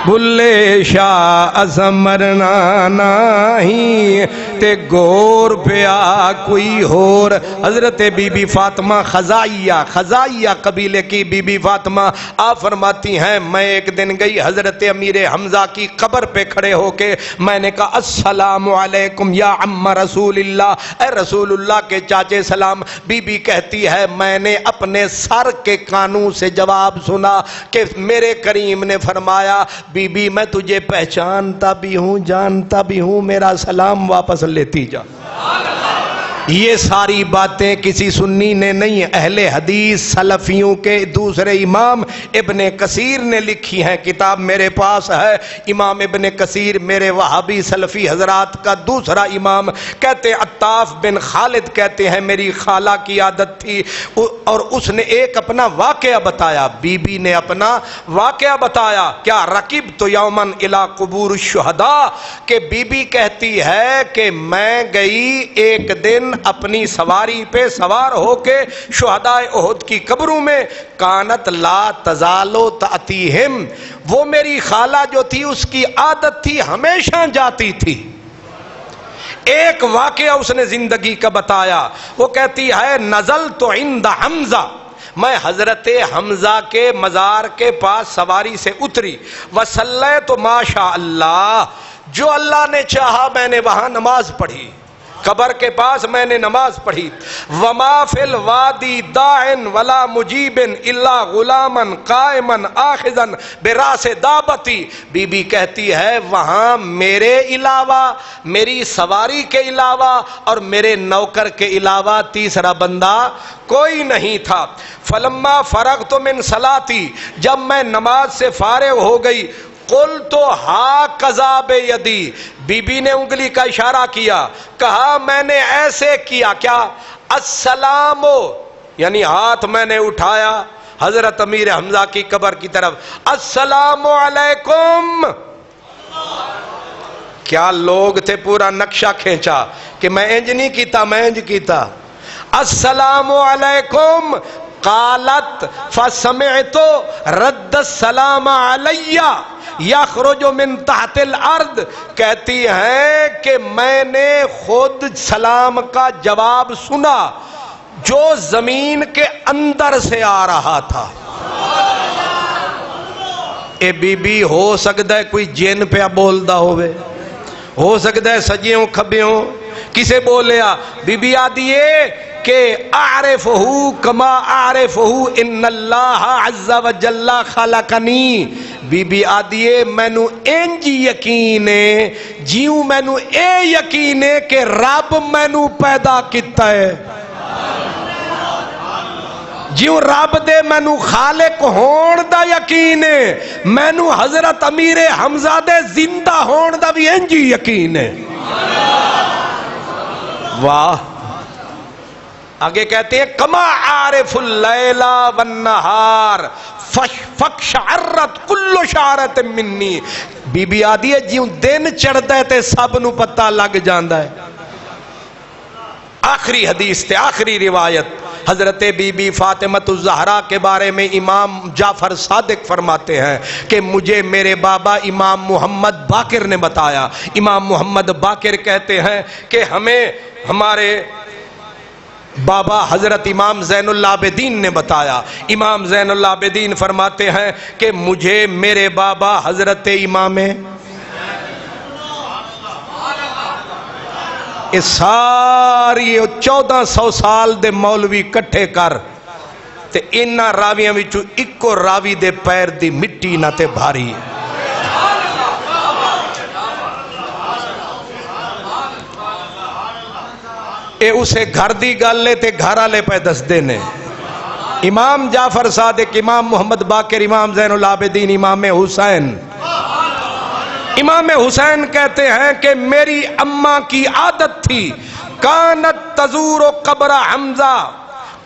بلے شاہ از مرنا نہیں تے گور پہ آ کوئی ہور۔ حضرت بی بی فاطمہ خزائیہ قبیلے کی بی بی فاطمہ آپ فرماتی ہیں میں ایک دن گئی حضرت امیر حمزہ کی قبر پہ کھڑے ہو کے میں نے کہا السلام علیکم یا عم رسول اللہ، اے رسول اللہ کے چاچے سلام۔ بی بی کہتی ہے میں نے اپنے سر کے کانوں سے جواب سنا کہ میرے کریم نے فرمایا بی بی میں تجھے پہچانتا بھی ہوں جانتا بھی ہوں، میرا سلام واپس لیتی جا۔ یہ ساری باتیں کسی سنی نے نہیں، اہل حدیث سلفیوں کے دوسرے امام ابن کثیر نے لکھی ہیں، کتاب میرے پاس ہے، امام ابن کثیر میرے وہابی سلفی حضرات کا دوسرا امام، کہتے عطاف بن خالد کہتے ہیں میری خالہ کی عادت تھی اور اس نے ایک اپنا واقعہ بتایا، بی بی نے اپنا واقعہ بتایا، کیا رکبت یومن الی قبور الشہداء، کہ بی بی کہتی ہے کہ میں گئی ایک دن اپنی سواری پہ سوار ہو کے شہداء احد کی قبروں میں، کانت لا تزالو تأتیہم، وہ میری خالہ جو تھی اس کی عادت تھی ہمیشہ جاتی تھی۔ ایک واقعہ اس نے زندگی کا بتایا، وہ کہتی ہے نزلت عند حمزہ، میں حضرت حمزہ کے مزار کے پاس سواری سے اتری، وصلیت ماشاء اللہ، جو اللہ نے چاہا میں نے وہاں نماز پڑھی، قبر کے پاس میں نے نماز پڑھی، وما فی الوادی داعن ولا مجیب الا غلاما قائما آخذا براس دابتی، بی بی کہتی ہے وہاں میرے علاوہ، میری سواری کے علاوہ اور میرے نوکر کے علاوہ تیسرا بندہ کوئی نہیں تھا۔ فلما فرغت من صلاتی، جب میں نماز سے فارغ ہو گئی، قلت ہاکذا بیدی، بی بی نے انگلی کا اشارہ کیا، کہا میں نے ایسے کیا، کیا السلام یعنی ہاتھ میں نے اٹھایا حضرت امیر حمزہ کی قبر کی طرف، السلام علیکم. کیا لوگ تھے، پورا نقشہ کھینچا کہ میں انج نہیں کیتا، میں انج کیتا. السلام علیکم. قالت فسمعت رد السلام علی یخرج من تحت الارض. کہتی ہیں کہ میں نے خود سلام کا جواب سنا جو زمین کے اندر سے آ رہا تھا. اے بی بی ہو سکتا ہے کوئی جن پہ بولدا ہوئے، ہو سکتا ہے سجیوں کھبیوں کسے بولیا. بی بی آدیے کہ اعرفہو کما اعرفہو ان اللہ عز و جل خلقنی. بی بی آدیے مینو انج یقین ہے جیوں مینو اے یقین ہے کہ رب مینو پیدا کیتا ہے، جیوں رب دے مینو خالق ہون دا یقین ہے، مینو حضرت امیر حمزہ دے زندہ ہون دا بھی انج یقین ہے. واہ. آگے کہتے ہیں کما عارف اللیل والنہار فقشعرت کل شعرت منی. بی بی آدھی ہے جیوں دن چڑھتا ہے تے سب نو پتہ لگ جاندا ہے. آخری حدیث تے آخری روایت حضرت بی بی فاطمۃ الزہرا کے بارے میں امام جعفر صادق فرماتے ہیں کہ مجھے میرے بابا امام محمد باقر نے بتایا. امام محمد باقر کہتے ہیں کہ ہمیں ہمارے بابا حضرت امام زین العابدین نے بتایا. امام زین العابدین فرماتے ہیں کہ مجھے میرے بابا حضرت امام اس ساری 1400 سال دے مولوی کٹھے کر تے انہاں راویاں وچوں اکو راوی دے پیر دی مٹی نہ تے بھاری. اے اسے گھر دی گل لے تے گھر والے پہ دس دینے. امام جعفر صادق، امام محمد باقر، امام زین العابدین، امام حسین. امام حسین کہتے ہیں کہ میری اماں کی عادت تھی کانت تزور قبر حمزہ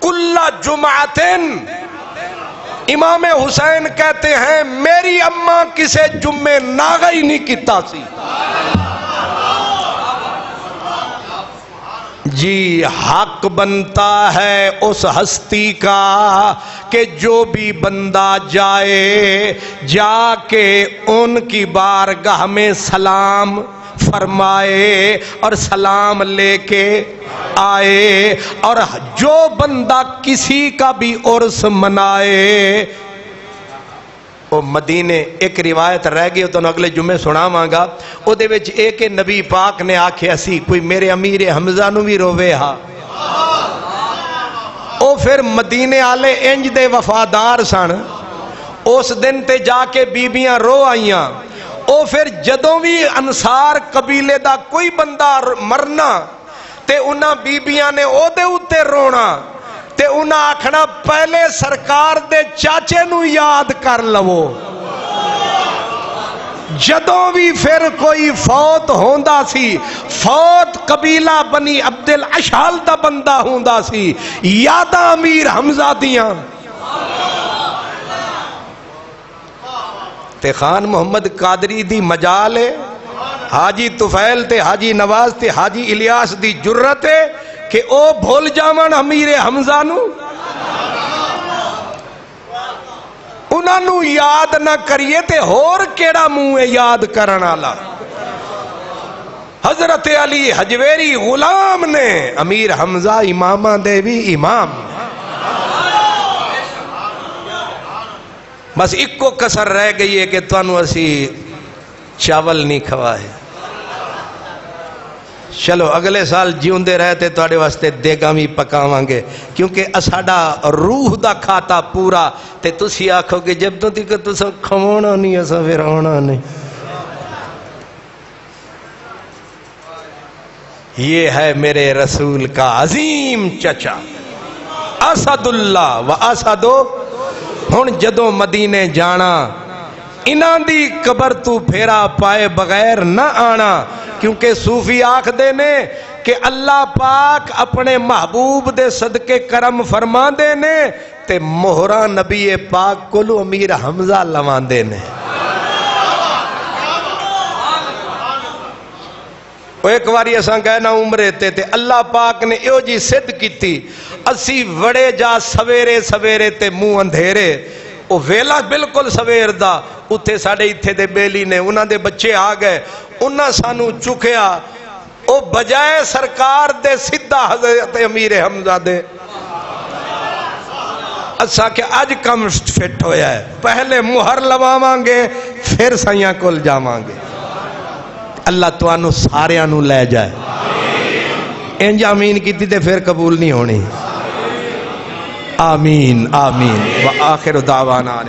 کل جمعتن. امام حسین کہتے ہیں میری اماں کسے جمعے ناغی نہیں کیتا سی. جی حق بنتا ہے اس ہستی کا کہ جو بھی بندہ جائے جا کے ان کی بارگاہ میں سلام فرمائے اور سلام لے کے آئے. اور جو بندہ کسی کا بھی عرس منائے وہ مدینے. ایک روایت رہ گئی تو اگلے جمعے سناواں گا. او دے وچ ایک نبی پاک نے آکھیا سی کوئی میرے امیر حمزہ نو بھی روے ہا. او پھر مدینے والے انج دے وفادار سن. اس دن تے جا کے بیبیاں رو آئیاں. او پھر جدوں بھی انصار قبیلے دا کوئی بندہ مرنا تے انہاں بیبیاں نے او دے اوتے رونا تے انہاں آکھنا پہلے سرکار دے چاچے نو یاد کر لو. جدوں بھی پھر کوئی فوت ہوندا سی، فوت قبیلہ بنی عبد الاشحل دا بندہ ہوندا سی، یاداں امیر حمزہ دیاں. تے خان محمد قادری دی مجال ہے، حاجی طفیل تے حاجی نواز تے حاجی الیاس دی جرت ہے کہ او بھول جاون امیر حمزہ نو، انہاں نو یاد نہ کریے تے ہور کیڑا منہ ہے یاد کرن والا. حضرت علی حجویری غلام نے، امیر حمزہ امامہ دے بھی امام. بس ایک کو کسر رہ گئی ہے کہ تانوں اسی چاول نہیں کھوائے. چلو اگلے سال جیوندے رہتے تواڈے واسطے دیگاں بھی پکاواں گے کیونکہ ساڈا روح دا کھاتا پورا. تے تسی آکھو کہ جب تو تک تساں کھوانا نہیں اساں پھر آنا نہیں. یہ ہے میرے رسول کا عظیم چچا اسد اللہ و اسدو. ہن جدوں مدینے جانا انہاں دی قبر تو پھیرا پائے بغیر نہ آنا کیونکہ صوفی آکھ دے نے کہ اللہ پاک اپنے محبوب دے صدقے کرم فرما دے نے تے مہراں نبی پاک کولو امیر حمزہ لوان دے نے. ایک واری اساں گئے نا عمرے تے اللہ پاک نے ایو جی صد کیتی اسی وڑے جا سویرے سویرے تے منہ اندھیرے او ویلا بالکل سویر دا اتھے ساڑے اتھے دے بیلی نے انہاں دے بچے آ گئے انہاں سانو چکیا او بجائے سرکار دے سدھا حضرت امیر حمزہ دے اسا کہ آج کم فٹ ہویا ہے پہلے مہر لواواں گے پھر سائیاں کول جاواں گے. اللہ توانو ساریانو لے جائے انج آمین کی تے پھر قبول نہیں ہونی. آمین آمین. وآخر دعوانا